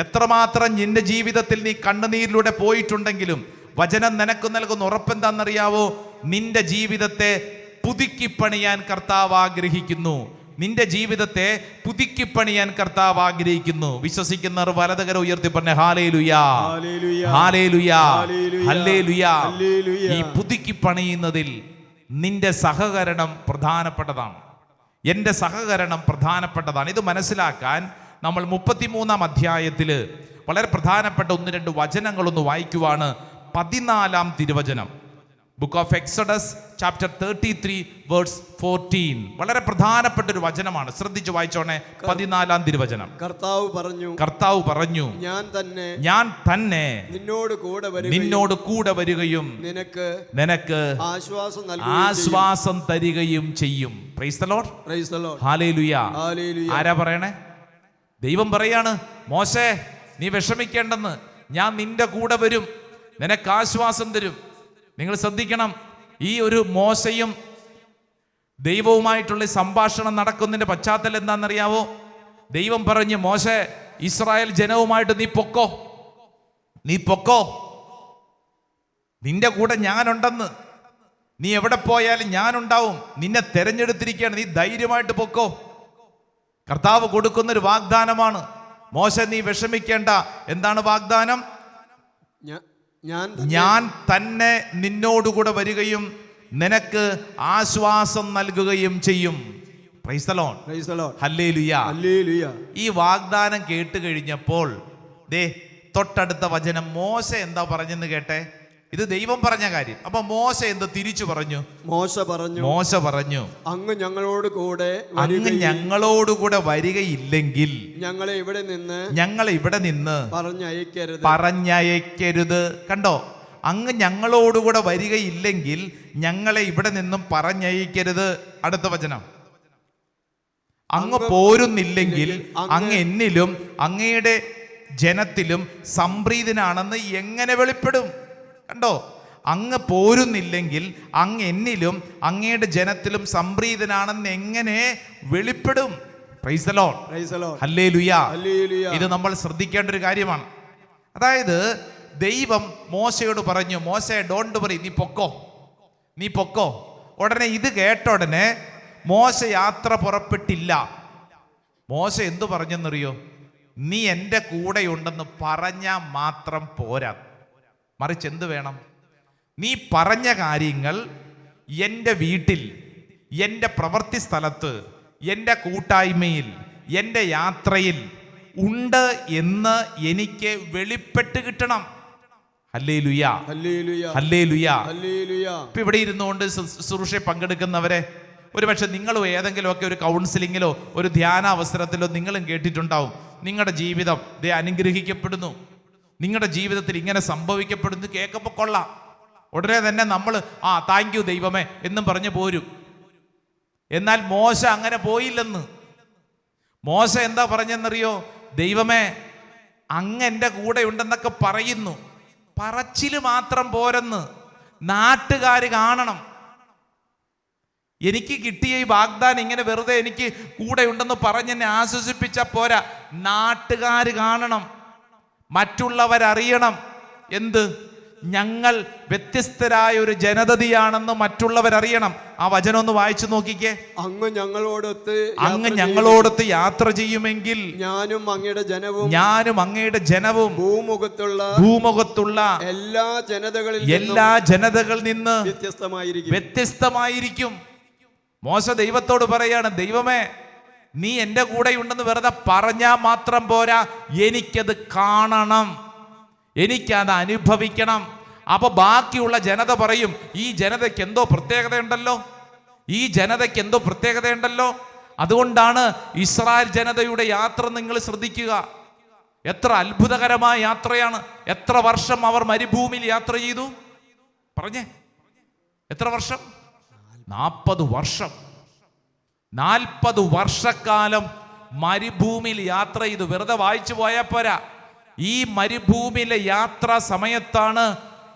എത്രമാത്രം നിന്റെ ജീവിതത്തിൽ നീ കണ്ണുനീരിലൂടെ പോയിട്ടുണ്ടെങ്കിലും, വചനം നിനക്ക് നൽകുന്ന ഉറപ്പെന്താണെന്നറിയാവോ? നിന്റെ ജീവിതത്തെ പുതുക്കിപ്പണിയാൻ കർത്താവ് ആഗ്രഹിക്കുന്നു. നിന്റെ ജീവിതത്തെ പുതുക്കിപ്പണിയാൻ കർത്താവ് ആഗ്രഹിക്കുന്നു. വിശ്വസിക്കുന്നവർ വലതുകരം ഉയർത്തി പറഞ്ഞ ഹല്ലേലൂയാ, ഹല്ലേലൂയാ, ഹല്ലേലൂയാ. ഈ പുതുക്കിപ്പണിയുന്നതിൽ നിന്റെ സഹകരണം പ്രധാനപ്പെട്ടതാണ്. എൻ്റെ സഹകരണം പ്രധാനപ്പെട്ടതാണ്. ഇത് മനസ്സിലാക്കാൻ നമ്മൾ 33-ാം അധ്യായത്തിൽ വളരെ പ്രധാനപ്പെട്ട 1-2 വചനങ്ങളൊന്ന് വായിക്കുവാണ്. 14-ാം തിരുവചനം, book of Exodus chapter 33 verse 14. വളരെ പ്രധാനപ്പെട്ട ഒരു വചനമാണ്, ശ്രദ്ധിച്ചു വായിച്ചോണേ. 14-ാം തിരുവചനം. കർത്താവ് പറഞ്ഞു, ഞാൻ തന്നെ നിന്നോട് കൂടെ വരികയും നിനക്ക് ആശ്വാസം തരികയും ചെയ്യും. Praise the lord, hallelujah. ആരാ പറയണേ? ദൈവം പറയാണ്, മോശേ നീ വിഷമിക്കേണ്ടെന്ന്, ഞാൻ നിന്റെ കൂടെ വരും, നിനക്ക് ആശ്വാസം തരും. നിങ്ങൾ ശ്രദ്ധിക്കണം, ഈ ഒരു മോശയും ദൈവവുമായിട്ടുള്ള സംഭാഷണം നടക്കുന്നതിന്റെ പശ്ചാത്തലം എന്താണെന്നറിയാവോ? ദൈവം പറഞ്ഞു, മോശേ, ഇസ്രായേൽ ജനവുമായിട്ട് നീ പൊക്കോ, നിന്റെ കൂടെ ഞാനുണ്ടെന്ന്, നീ എവിടെ പോയാലും ഞാനുണ്ടാവും, നിന്നെ തെരഞ്ഞെടുത്തിരിക്കുകയാണ്, നീ ധൈര്യമായിട്ട് പൊക്കോ. കർത്താവ് കൊടുക്കുന്നൊരു വാഗ്ദാനമാണ്. മോശെ നീ വിഷമിക്കേണ്ട. എന്താണ് വാഗ്ദാനം? ഞാൻ തന്നെ നിന്നോടുകൂടെ വരികയും നിനക്ക് ആശ്വാസം നൽകുകയും ചെയ്യും. Praise the lord, hallelujah. ഈ വാഗ്ദാനം കേട്ട് കഴിഞ്ഞപ്പോൾ തൊട്ടടുത്ത വചനം മോശ എന്താ പറഞ്ഞെന്ന് കേട്ടെ. ഇത് ദൈവം പറഞ്ഞ കാര്യം. അപ്പൊ മോശ എന്ത് തിരിച്ചു പറഞ്ഞു? മോശ പറഞ്ഞു, അങ്ങ് ഞങ്ങളോടുകൂടെ വരികയില്ലെങ്കിൽ ഞങ്ങളെ ഇവിടെ നിന്ന് പറഞ്ഞയക്കരുത്. കണ്ടോ, അങ്ങ് ഞങ്ങളോടുകൂടെ വരികയില്ലെങ്കിൽ ഞങ്ങളെ ഇവിടെ നിന്നും പറഞ്ഞയക്കരുത്. അടുത്ത വചനം, അങ്ങ് പോരുന്നില്ലെങ്കിൽ അങ്ങ് എന്നിലും അങ്ങയുടെ ജനത്തിലും സംപ്രീതനാണെന്ന് എങ്ങനെ വെളിപ്പെടും? കണ്ടോ, അങ്ങ് പോരുന്നില്ലെങ്കിൽ അങ്ങ് എന്നിലും അങ്ങയുടെ ജനത്തിലും സംപ്രീതനാണെന്ന് എങ്ങനെ വെളിപ്പെടും? Praise the lord, hallelujah. ഇത് നമ്മൾ ശ്രദ്ധിക്കേണ്ട ഒരു കാര്യമാണ്. അതായത് ദൈവം മോശയോട് പറഞ്ഞു, മോശേ ഡോണ്ട് വറി, നീ പൊക്കോ. ഉടനെ ഇത് കേട്ട ഉടനെ മോശ യാത്ര പുറപ്പെട്ടില്ല. മോശ എന്തു പറഞ്ഞെന്നറിയോ? നീ എൻ്റെ കൂടെയുണ്ടെന്ന് പറഞ്ഞാൽ മാത്രം പോരാ, മറിച്ച് എന്ത് വേണം? നീ പറഞ്ഞ കാര്യങ്ങൾ എൻ്റെ വീട്ടിൽ, എൻ്റെ പ്രവൃത്തി സ്ഥലത്ത്, എൻ്റെ കൂട്ടായ്മയിൽ, എൻ്റെ യാത്രയിൽ ഉണ്ട് എന്ന് എനിക്ക് വെളിപ്പെട്ട് കിട്ടണം. Hallelujah, hallelujah. ഇപ്പൊ ഇവിടെ ഇരുന്നുകൊണ്ട് ശുശ്രൂഷയിൽ പങ്കെടുക്കുന്നവരെ, ഒരുപക്ഷെ നിങ്ങളും ഏതെങ്കിലുമൊക്കെ ഒരു കൗൺസിലിങ്ങിലോ ഒരു ധ്യാന അവസരത്തിലോ നിങ്ങളും കേട്ടിട്ടുണ്ടാവും, നിങ്ങളുടെ ജീവിതം അനുഗ്രഹിക്കപ്പെടുന്നു, നിങ്ങളുടെ ജീവിതത്തിൽ ഇങ്ങനെ സംഭവിക്കപ്പെടുന്നു കേൾക്കുമ്പോൾ കൊള്ളാം. ഉടനെ തന്നെ നമ്മൾ താങ്ക് യു ദൈവമേ എന്നും പറഞ്ഞു പോരും. എന്നാൽ മോശ അങ്ങനെ പോയില്ലെന്ന്. മോശ എന്താ പറഞ്ഞെന്നറിയോ? ദൈവമേ അങ്ങ് എൻ്റെ കൂടെ ഉണ്ടെന്നൊക്കെ പറയുന്നു, പറച്ചില് മാത്രം പോരെന്ന്, നാട്ടുകാർ കാണണം. എനിക്ക് കിട്ടിയ ഈ വാഗ്ദാനം ഇങ്ങനെ വെറുതെ എനിക്ക് കൂടെ ഉണ്ടെന്ന് പറഞ്ഞെന്നെ ആശ്വസിപ്പിച്ച പോരാ, നാട്ടുകാർ കാണണം, മറ്റുള്ളവരറിയണം. എന്ത്? ഞങ്ങൾ വ്യത്യസ്തരായ ഒരു ജനതയാണെന്ന് മറ്റുള്ളവരറിയണം. ആ വചനം ഒന്ന് വായിച്ചു നോക്കിക്കേ. അങ്ങ് ഞങ്ങളോടൊത്ത് യാത്ര ചെയ്യുമെങ്കിൽ ഞാനും അങ്ങയുടെ ജനവും ഭൂമുഖത്തുള്ള എല്ലാ ജനതകളിൽ നിന്ന് വ്യത്യസ്തമായിരിക്കും. മോശ ദൈവത്തോട് പറയാണ്, ദൈവമേ നീ എൻ്റെ കൂടെ ഉണ്ടെന്ന് വെറുതെ പറഞ്ഞാൽ മാത്രം പോരാ, എനിക്കത് കാണണം, എനിക്കത് അനുഭവിക്കണം. അപ്പൊ ബാക്കിയുള്ള ജനത പറയും, ഈ ജനതയ്ക്ക് എന്തോ പ്രത്യേകതയുണ്ടല്ലോ. അതുകൊണ്ടാണ് ഇസ്രായേൽ ജനതയുടെ യാത്ര നിങ്ങൾ ശ്രദ്ധിക്കുക. എത്ര അത്ഭുതകരമായ യാത്രയാണ്. എത്ര വർഷം അവർ മരുഭൂമിയിൽ യാത്ര ചെയ്തു? പറഞ്ഞേ, എത്ര വർഷം? 40 വർഷം. 40 വർഷക്കാലം മരുഭൂമിയിൽ യാത്ര ചെയ്തു. വെറുതെ വായിച്ചു പോയാൽ പോരാ. ഈ മരുഭൂമിയിലെ യാത്രാ സമയത്താണ്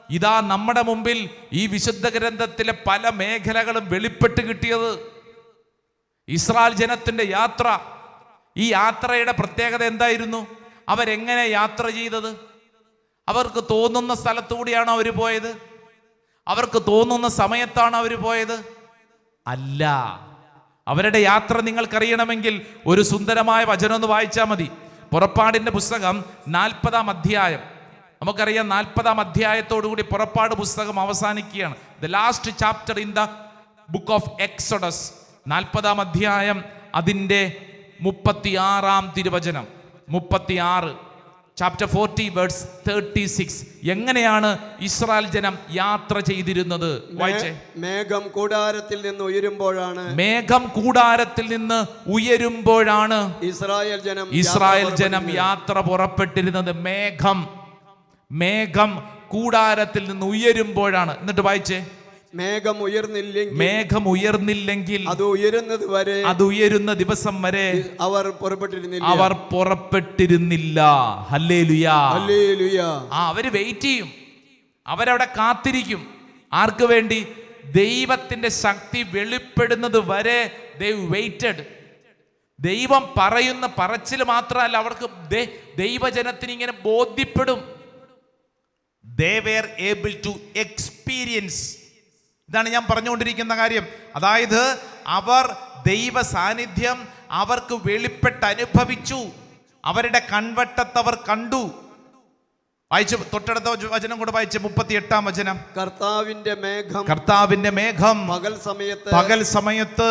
ഇതാ നമ്മുടെ മുമ്പിൽ ഈ വിശുദ്ധ ഗ്രന്ഥത്തിലെ പല മേഖലകളും വെളിപ്പെട്ട് കിട്ടിയത്. ഇസ്രായേൽ ജനത്തിന്റെ യാത്ര, ഈ യാത്രയുടെ പ്രത്യേകത എന്തായിരുന്നു? അവരെങ്ങനെ യാത്ര ചെയ്തത്? അവർക്ക് തോന്നുന്ന സ്ഥലത്തുകൂടിയാണോ അവർ പോയത്? അവർക്ക് തോന്നുന്ന സമയത്താണോ അവർ പോയത്? അല്ല. അവരുടെ യാത്ര നിങ്ങൾക്കറിയണമെങ്കിൽ ഒരു സുന്ദരമായ വചനം ഒന്ന് വായിച്ചാൽ മതി. പുറപ്പാടിന്റെ പുസ്തകം 40-ാം അധ്യായം. നമുക്കറിയാം 40-ാം അധ്യായത്തോടുകൂടി പുറപ്പാട് പുസ്തകം അവസാനിക്കുകയാണ്. The last chapter in the book of exodus. 40-ാം അധ്യായം അതിൻ്റെ 36-ാം തിരുവചനം. 36, ചാപ്റ്റർ 40 വേഴ്സ് 36. എങ്ങനെയാണ് ഇസ്രായേൽ ജനം യാത്ര ചെയ്തിരുന്നത്? വായിച്ചേ. മേഘം കൂടാരത്തിൽ നിന്ന് ഉയരുമ്പോഴാണ് ഇസ്രായേൽ ജനം യാത്ര പുറപ്പെട്ടിരുന്നത്. മേഘം കൂടാരത്തിൽ നിന്ന് ഉയരുമ്പോഴാണ്. എന്നിട്ട് വായിച്ചേ. മേഘം ഉയർന്നില്ലെങ്കിൽ അത് ഉയരുന്ന ദിവസം വരെ അവർ പുറപ്പെട്ടിരുന്നില്ല. ഹല്ലേലൂയാ. അവര് വെയിറ്റ് ചെയ്യും, അവരവിടെ കാത്തിരിക്കും. ആർക്ക് വേണ്ടി? ദൈവത്തിന്റെ ശക്തി വെളിപ്പെടുന്നത് വരെ they waited. ദൈവം പറയുന്ന പറച്ചിൽ മാത്രമല്ല, അവർക്ക് ദൈവജനത്തിന് ഇങ്ങനെ ബോധ്യപ്പെടും. They were able to experience. ഇതാണ് ഞാൻ പറഞ്ഞുകൊണ്ടിരിക്കുന്ന കാര്യം. അതായത് അവർ ദൈവ സാന്നിധ്യം അവർക്ക് വെളിപ്പെട്ട് അനുഭവിച്ചു. അവരുടെ കൺവട്ടത്തവർ കണ്ടു. വായിച്ചു, തൊട്ടടുത്ത വചനം കൂടെ വായിച്ചു. 38-ാം വചനം. കർത്താവിന്റെ മേഘം പകൽ സമയത്ത്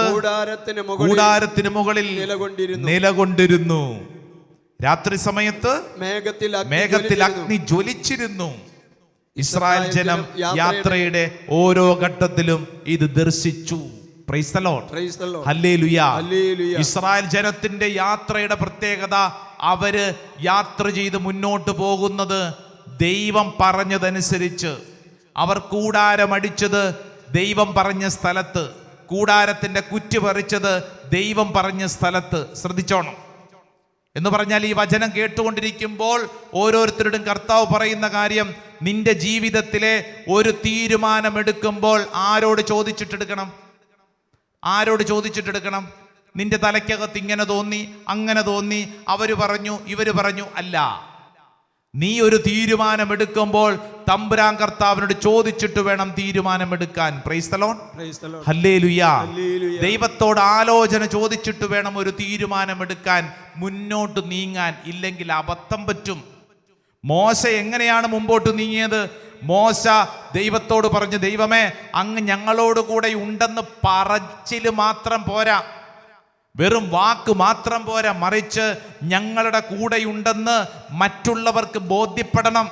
കൂടാരത്തിന് മുകളിൽ നിലകൊണ്ടിരുന്നു. രാത്രി സമയത്ത് മേഘത്തിൽ അഗ്നി ജ്വലിച്ചിരുന്നു. ഇസ്രായേൽ ജനം യാത്രയുടെ ഓരോ ഘട്ടത്തിലും ഇത് ദർശിച്ചു. Praise the lord. Hallelujah. Israel ജനത്തിന്റെ യാത്രയുടെ പ്രത്യേകത, അവര് യാത്ര ചെയ്ത് മുന്നോട്ട് പോകുന്നത് ദൈവം പറഞ്ഞതനുസരിച്ച്. അവർ കൂടാരമടിച്ചത് ദൈവം പറഞ്ഞ സ്ഥലത്ത്, കൂടാരത്തിന്റെ കുറ്റി പറിച്ചത് ദൈവം പറഞ്ഞ സ്ഥലത്ത്. ശ്രദ്ധിച്ചോണം. എന്ന് പറഞ്ഞാൽ ഈ വചനം കേട്ടുകൊണ്ടിരിക്കുമ്പോൾ ഓരോരുത്തരുടെയും കർത്താവ് പറയുന്ന കാര്യം, നിന്റെ ജീവിതത്തിലെ ഒരു തീരുമാനമെടുക്കുമ്പോൾ ആരോട് ചോദിച്ചിട്ടെടുക്കണം? നിന്റെ തലയ്ക്കകത്ത് ഇങ്ങനെ തോന്നി, അങ്ങനെ തോന്നി, അവര് പറഞ്ഞു, ഇവര് പറഞ്ഞു. അല്ല, നീ ഒരു തീരുമാനമെടുക്കുമ്പോൾ തമ്പുരാൻ കർത്താവിനോട് ചോദിച്ചിട്ട് വേണം തീരുമാനമെടുക്കാൻ. Price the lord. ഹല്ലേലൂയ. ദൈവത്തോട് ആലോചന ചോദിച്ചിട്ട് വേണം ഒരു തീരുമാനമെടുക്കാൻ, മുന്നോട്ട് നീങ്ങാൻ. ഇല്ലെങ്കിൽ അബദ്ധം പറ്റും. മോശ എങ്ങനെയാണ് മുമ്പോട്ട് നീങ്ങിയത്? മോശ ദൈവത്തോട് പറഞ്ഞു, ദൈവമേ, അങ്ങ് ഞങ്ങളോട് കൂടെ ഉണ്ടെന്ന് പറച്ചില് മാത്രം പോരാ, വെറും വാക്ക് മാത്രം പോരാ, മറിച്ച് ഞങ്ങളുടെ കൂടെയുണ്ടെന്ന് മറ്റുള്ളവർക്ക് ബോധ്യപ്പെടണം.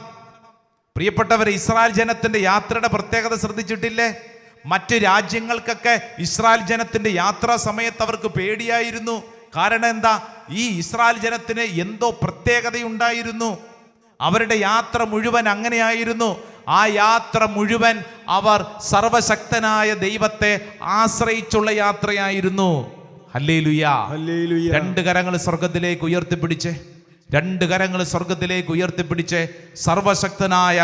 പ്രിയപ്പെട്ടവർ, ഇസ്രായേൽ ജനത്തിന്റെ യാത്രയുടെ പ്രത്യേകത ശ്രദ്ധിച്ചിട്ടില്ലേ? മറ്റ് രാജ്യങ്ങൾക്കൊക്കെ ഇസ്രായേൽ ജനത്തിന്റെ യാത്രാ സമയത്ത് അവർക്ക് പേടിയായിരുന്നു. കാരണം എന്താ? ഈ ഇസ്രായേൽ ജനത്തിന് എന്തോ പ്രത്യേകതയുണ്ടായിരുന്നു. അവരുടെ യാത്ര മുഴുവൻ അങ്ങനെയായിരുന്നു. ആ യാത്ര മുഴുവൻ അവർ സർവശക്തനായ ദൈവത്തെ ആശ്രയിച്ചുള്ള യാത്രയായിരുന്നു. ഹല്ലേലൂയാ. രണ്ട് കരങ്ങൾ സ്വർഗത്തിലേക്ക് ഉയർത്തിപ്പിടിച്ച് സർവശക്തനായ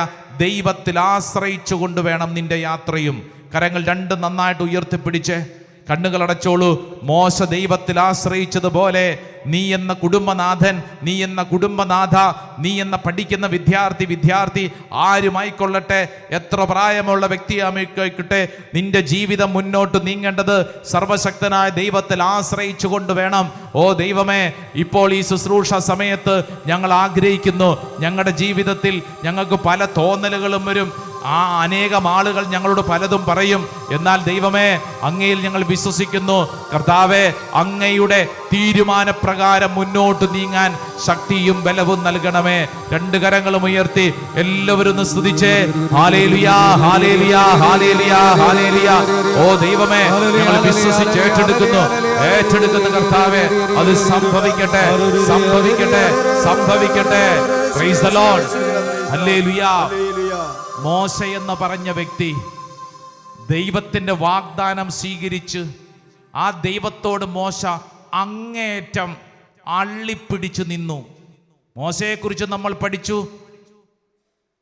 ദൈവത്തിൽ ആശ്രയിച്ചുകൊണ്ട് വേണം നിന്റെ യാത്രയും. കരങ്ങൾ രണ്ടും നന്നായിട്ട് ഉയർത്തിപ്പിടിച്ച് കണ്ണുകൾ അടച്ചോളൂ. മോശ ദൈവത്തിൽ ആശ്രയിച്ചതുപോലെ നീ എന്ന കുടുംബനാഥൻ, നീ എന്ന കുടുംബനാഥ, നീ എന്ന പഠിക്കുന്ന വിദ്യാർത്ഥി ആരുമായിക്കൊള്ളട്ടെ, എത്ര പ്രായമുള്ള വ്യക്തിയായിക്കോട്ടെ, നിന്റെ ജീവിതം മുന്നോട്ട് നീങ്ങേണ്ടത് സർവശക്തനായ ദൈവത്തിൽ ആശ്രയിച്ചുകൊണ്ട് വേണം. ഓ ദൈവമേ, ഇപ്പോൾ ഈ ശുശ്രൂഷ സമയത്ത് ഞങ്ങൾ ആഗ്രഹിക്കുന്നു, ഞങ്ങളുടെ ജീവിതത്തിൽ ഞങ്ങൾക്ക് പല തോന്നലുകളും വരും. അനേകം ആളുകൾ ഞങ്ങളോട് പലതും പറയും. എന്നാൽ ദൈവമേ, അങ്ങയിൽ ഞങ്ങൾ വിശ്വസിക്കുന്നു. കർത്താവേ, അങ്ങയുടെ തീരുമാനപ്രകാരം മുന്നോട്ട് നീങ്ങാൻ ശക്തിയും ബലവും നൽകണമേ. രണ്ട് കരങ്ങളും ഉയർത്തി എല്ലാവരും ഒന്ന് സ്തുതിച്ചേ. ഹല്ലേലൂയാ, ഹല്ലേലൂയാ, ഹല്ലേലൂയാ, ഹല്ലേലൂയാ. ഓ ദൈവമേ, ഞങ്ങൾ വിശ്വസിച്ച് ഏറ്റെടുക്കുന്നു കർത്താവേ. അത് സംഭവിക്കട്ടെ. Praise the lord. ഹല്ലേലൂയാ. മോശ എന്ന് പറഞ്ഞ വ്യക്തി ദൈവത്തിന്റെ വാഗ്ദാനം സ്വീകരിച്ച് ആ ദൈവത്തോട് മോശ അങ്ങേയറ്റം അള്ളിപ്പിടിച്ചു നിന്നു. മോശയെക്കുറിച്ച് നമ്മൾ പഠിച്ചു.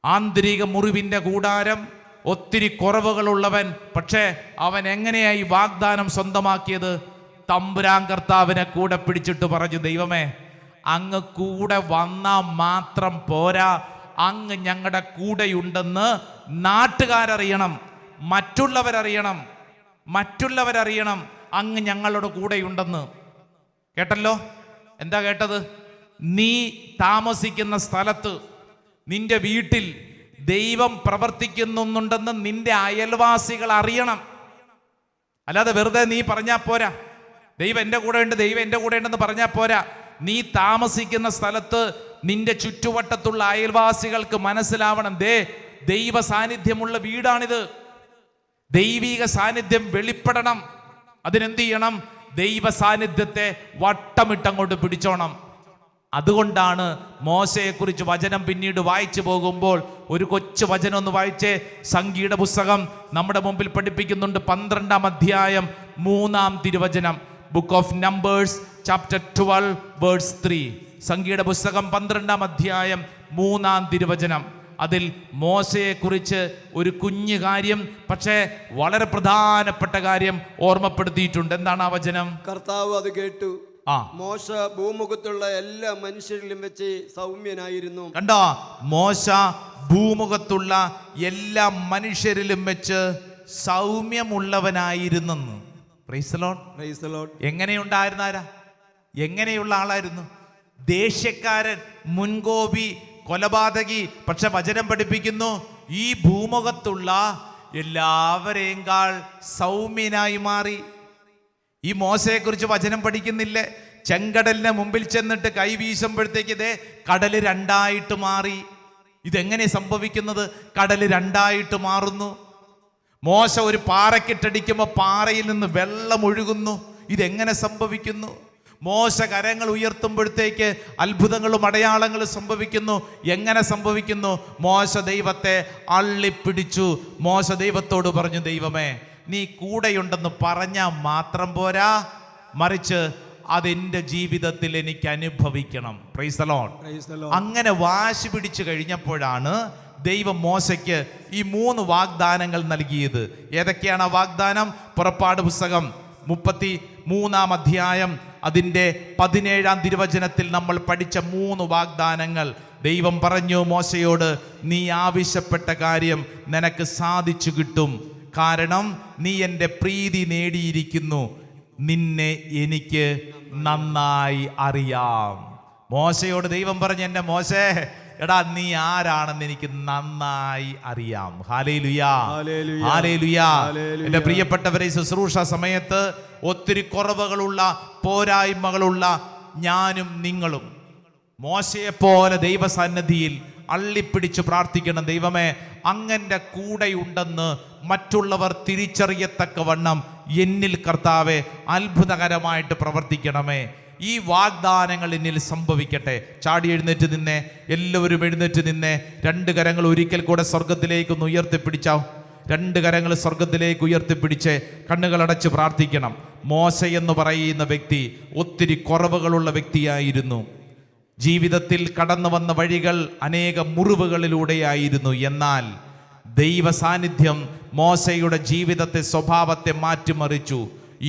ആന്തരിക മുറിവിൻ്റെ കൂടാരം, ഒത്തിരി കുറവുകളുള്ളവൻ. പക്ഷേ അവൻ എങ്ങനെയായി വാഗ്ദാനം സ്വന്തമാക്കിയത്? തമ്പുരാൻ കർത്താവിനെ കൂടെ പിടിച്ചിട്ട് പറഞ്ഞു, ദൈവമേ, അങ്ങ് കൂടെ വന്നാൽ മാത്രം പോരാ, അങ്ങ് ഞങ്ങളുടെ കൂടെയുണ്ടെന്ന് നാട്ടുകാരറിയണം, മറ്റുള്ളവരറിയണം അങ്ങ് ഞങ്ങളുടെ കൂടെയുണ്ടെന്ന്. കേട്ടല്ലോ? എന്താ കേട്ടത്? നീ താമസിക്കുന്ന സ്ഥലത്ത്, നിന്റെ വീട്ടിൽ ദൈവം പ്രവർത്തിക്കുന്നുണ്ടെന്ന് നിന്റെ അയൽവാസികൾ അറിയണം. അല്ലാതെ വെറുതെ നീ പറഞ്ഞാൽ പോരാ, ദൈവം എൻ്റെ കൂടെ ഉണ്ട്, ദൈവം എൻ്റെ കൂടെ ഉണ്ടെന്ന് പറഞ്ഞാൽ പോരാ. നീ താമസിക്കുന്ന സ്ഥലത്ത് നിന്റെ ചുറ്റുവട്ടത്തുള്ള അയൽവാസികൾക്ക് മനസ്സിലാവണം, ദൈവ സാന്നിധ്യമുള്ള വീടാണിത്, ദൈവിക സാന്നിധ്യം വെളിപ്പെടണം. അതിനെന്ത് ചെയ്യണം? ദൈവ സാന്നിധ്യത്തെ വട്ടമിട്ടങ്ങോട്ട് പിടിച്ചോണം. അതുകൊണ്ടാണ് മോശയെക്കുറിച്ച് വചനം പിന്നീട് വായിച്ചു പോകുമ്പോൾ ഒരു കൊച്ചു വചനം ഒന്ന് വായിച്ചേ. സംഖ്യയുടെ പുസ്തകം നമ്മുടെ മുമ്പിൽ പഠിപ്പിക്കുന്നുണ്ട്, 12-ാം അധ്യായം 3-ാം തിരുവചനം. Book of Numbers chapter 12 verse 3. സംഖ്യയുടെ പുസ്തകം 12-ാം അധ്യായം 3-ാം തിരുവചനം. അതിൽ മോശയെക്കുറിച്ച് ഒരു കുഞ്ഞു കാര്യം, പക്ഷേ വളരെ പ്രധാനപ്പെട്ട കാര്യം ഓർമ്മപ്പെടുത്തിയിട്ടുണ്ട്. എന്താണ് ആ വചനം? കർത്താവ് അത് കേട്ടു. മോശ ഭൂമുഖത്തുള്ള എല്ലാ മനുഷ്യരിലും വെച്ച് സൗമ്യനായിരുന്നു. കണ്ടോ? മോശ ഭൂമുഖത്തുള്ള എല്ലാ മനുഷ്യരിലും വെച്ച് സൗമ്യമുള്ളവനായിരുന്നെന്ന്. Praise the lord. Praise the lord. എങ്ങനെയുള്ള ആളായിരുന്നു? ദേഷ്യക്കാരൻ, മുൻകോപി, കൊലപാതകി. പക്ഷെ വചനം പഠിപ്പിക്കുന്നു, ഈ ഭൂമുഖത്തുള്ള എല്ലാവരെക്കാൾ സൗമ്യനായി മാറി. ഈ മോശയെക്കുറിച്ച് വചനം പഠിക്കുന്നില്ലേ? ചെങ്കടലിന് മുമ്പിൽ ചെന്നിട്ട് കൈ വീശുമ്പോഴത്തേക്ക് കടല് രണ്ടായിട്ട് മാറി. ഇതെങ്ങനെ സംഭവിക്കുന്നത്? കടല് രണ്ടായിട്ട് മാറുന്നു. മോശ ഒരു പാറക്കിട്ടടിക്കുമ്പോൾ പാറയിൽ നിന്ന് വെള്ളം ഒഴുകുന്നു. ഇതെങ്ങനെ സംഭവിക്കുന്നു? മോശ കരങ്ങൾ ഉയർത്തുമ്പോഴത്തേക്ക് അത്ഭുതങ്ങളും അടയാളങ്ങളും സംഭവിക്കുന്നു. എങ്ങനെ സംഭവിക്കുന്നു? മോശ ദൈവത്തെ അള്ളിപ്പിടിച്ചു. മോശ ദൈവത്തോട് പറഞ്ഞു, ദൈവമേ, നീ കൂടെയുണ്ടെന്ന് പറഞ്ഞാൽ മാത്രം പോരാ, മറിച്ച് അതെൻ്റെ ജീവിതത്തിൽ എനിക്ക് അനുഭവിക്കണം. Price the Lord. അങ്ങനെ വാശി പിടിച്ചു കഴിഞ്ഞപ്പോഴാണ് ദൈവം മോശയ്ക്ക് ഈ 3 വാഗ്ദാനങ്ങൾ നൽകിയത്. ഏതൊക്കെയാണ് ആ വാഗ്ദാനം? പുറപ്പാട് പുസ്തകം 33-ാം അധ്യായം അതിൻ്റെ 17-ാം തിരുവചനത്തിൽ നമ്മൾ പഠിച്ച 3 വാഗ്ദാനങ്ങൾ. ദൈവം പറഞ്ഞു മോശയോട്, നീ ആവശ്യപ്പെട്ട കാര്യം നിനക്ക് സാധിച്ചു കിട്ടും, കാരണം നീ എൻ്റെ പ്രീതി നേടിയിരിക്കുന്നു, നിന്നെ എനിക്ക് നന്നായി അറിയാം. മോശയോട് ദൈവം പറഞ്ഞു, എൻ്റെ മോശേ, എടാ, നീ ആരാണെന്ന് എനിക്ക് നന്നായി അറിയാം. ഹല്ലേലൂയാ, ഹല്ലേലൂയാ. എൻ്റെ പ്രിയപ്പെട്ടവരെ, ശുശ്രൂഷ സമയത്ത് ഒത്തിരി കുറവുകളുള്ള, പോരായ്മകളുള്ള ഞാനും നിങ്ങളും മോശയെപ്പോലെ ദൈവസന്നിധിയിൽ അള്ളിപ്പിടിച്ച് പ്രാർത്ഥിക്കണം. ദൈവമേ, അങ്ങൻ്റെ കൂടെയുണ്ടെന്ന് മറ്റുള്ളവർ തിരിച്ചറിയത്തക്കവണ്ണം എന്നിൽ കർത്താവെ അത്ഭുതകരമായിട്ട് പ്രവർത്തിക്കണമേ. ഈ വാഗ്ദാനങ്ങൾ എന്നിൽ സംഭവിക്കട്ടെ. ചാടി എഴുന്നേറ്റ് നിന്നേ, എല്ലാവരും എഴുന്നേറ്റ് നിന്നേ. 2 കരങ്ങൾ ഒരിക്കൽ കൂടെ സ്വർഗത്തിലേക്കൊന്ന് ഉയർത്തിപ്പിടിച്ചാവും. 2 കരങ്ങൾ സ്വർഗത്തിലേക്ക് ഉയർത്തിപ്പിടിച്ച് കണ്ണുകളടച്ച് പ്രാർത്ഥിക്കണം. മോശ എന്ന് പറയുന്ന വ്യക്തി ഒത്തിരി കുറവുകളുള്ള വ്യക്തിയായിരുന്നു. ജീവിതത്തിൽ കടന്നു വന്ന വഴികൾ അനേക മുറിവുകളിലൂടെയായിരുന്നു. എന്നാൽ ദൈവ സാന്നിധ്യം മോശയുടെ ജീവിതത്തെ, സ്വഭാവത്തെ മാറ്റിമറിച്ചു.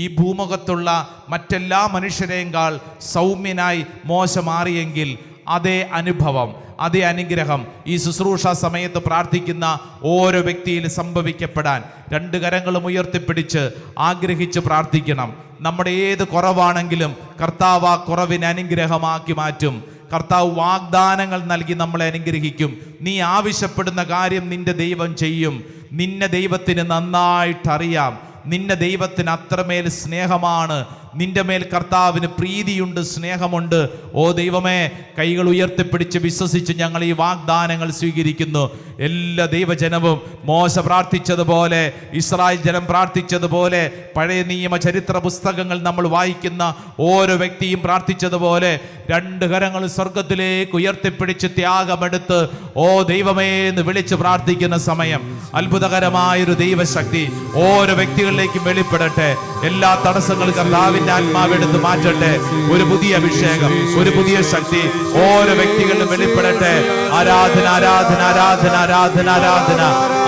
ഈ ഭൂമുഖത്തുള്ള മറ്റെല്ലാ മനുഷ്യരെക്കാൾ സൗമ്യനായി മോശ മാറിയെങ്കിൽ അതേ അനുഭവം, അതേ അനുഗ്രഹം ഈ ശുശ്രൂഷ സമയത്ത് പ്രാർത്ഥിക്കുന്ന ഓരോ വ്യക്തിയിൽ സംഭവിക്കപ്പെടാൻ 2 കരങ്ങളും ഉയർത്തിപ്പിടിച്ച് ആഗ്രഹിച്ച് പ്രാർത്ഥിക്കണം. നമ്മുടെ ഏത് കുറവാണെങ്കിലും കർത്താവ് ആ കുറവിനെ അനുഗ്രഹമാക്കി മാറ്റും. കർത്താവ് വാഗ്ദാനങ്ങൾ നൽകി നമ്മളെ അനുഗ്രഹിക്കും. നീ ആവശ്യപ്പെടുന്ന കാര്യം നിന്റെ ദൈവം ചെയ്യും. നിന്നെ ദൈവത്തിന് നന്നായിട്ടറിയാം. നിന്റെ ദൈവത്തിന് അത്രമേൽ സ്നേഹമാണ്. നിന്റെ മേൽ കർത്താവിന് പ്രീതിയുണ്ട്, സ്നേഹമുണ്ട്. ഓ ദൈവമേ, കൈകൾ ഉയർത്തിപ്പിടിച്ച് വിശ്വസിച്ച് ഞങ്ങൾ ഈ വാഗ്ദാനങ്ങൾ സ്വീകരിക്കുന്നു. എല്ലാ ദൈവജനവും മോശ പ്രാർത്ഥിച്ചതുപോലെ, ഇസ്രായേൽ ജനം പ്രാർത്ഥിച്ചതുപോലെ, പഴയ നിയമ ചരിത്ര പുസ്തകങ്ങൾ നമ്മൾ വായിക്കുന്ന ഓരോ വ്യക്തിയും പ്രാർത്ഥിച്ചതുപോലെ 2 കരങ്ങൾ സ്വർഗത്തിലേക്ക് ഉയർത്തിപ്പിടിച്ച് ത്യാഗമെടുത്ത് ഓ ദൈവമേ എന്ന് വിളിച്ച് പ്രാർത്ഥിക്കുന്ന സമയം അത്ഭുതകരമായൊരു ദൈവശക്തി ഓരോ വ്യക്തികളിലേക്കും വെളിപ്പെടട്ടെ. എല്ലാ തടസ്സങ്ങളും കർത്താവിന്റെ ദൈവത്തിന്റെ ആത്മാവെടുത്ത് മാറ്റട്ടെ. ഒരു പുതിയ അഭിഷേകം, ഒരു പുതിയ ശക്തി ഓരോ വ്യക്തികളിലും വെളിപ്പെടട്ടെ. ആരാധന ആരാധന ആരാധന ആരാധന ആരാധന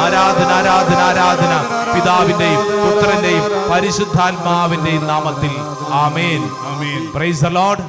ആരാധന ആരാധന ആരാധന പിതാവിന്റെയും പുത്രന്റെയും പരിശുദ്ധാത്മാവിന്റെയും നാമത്തിൽ. ആമേൻ. Praise the Lord.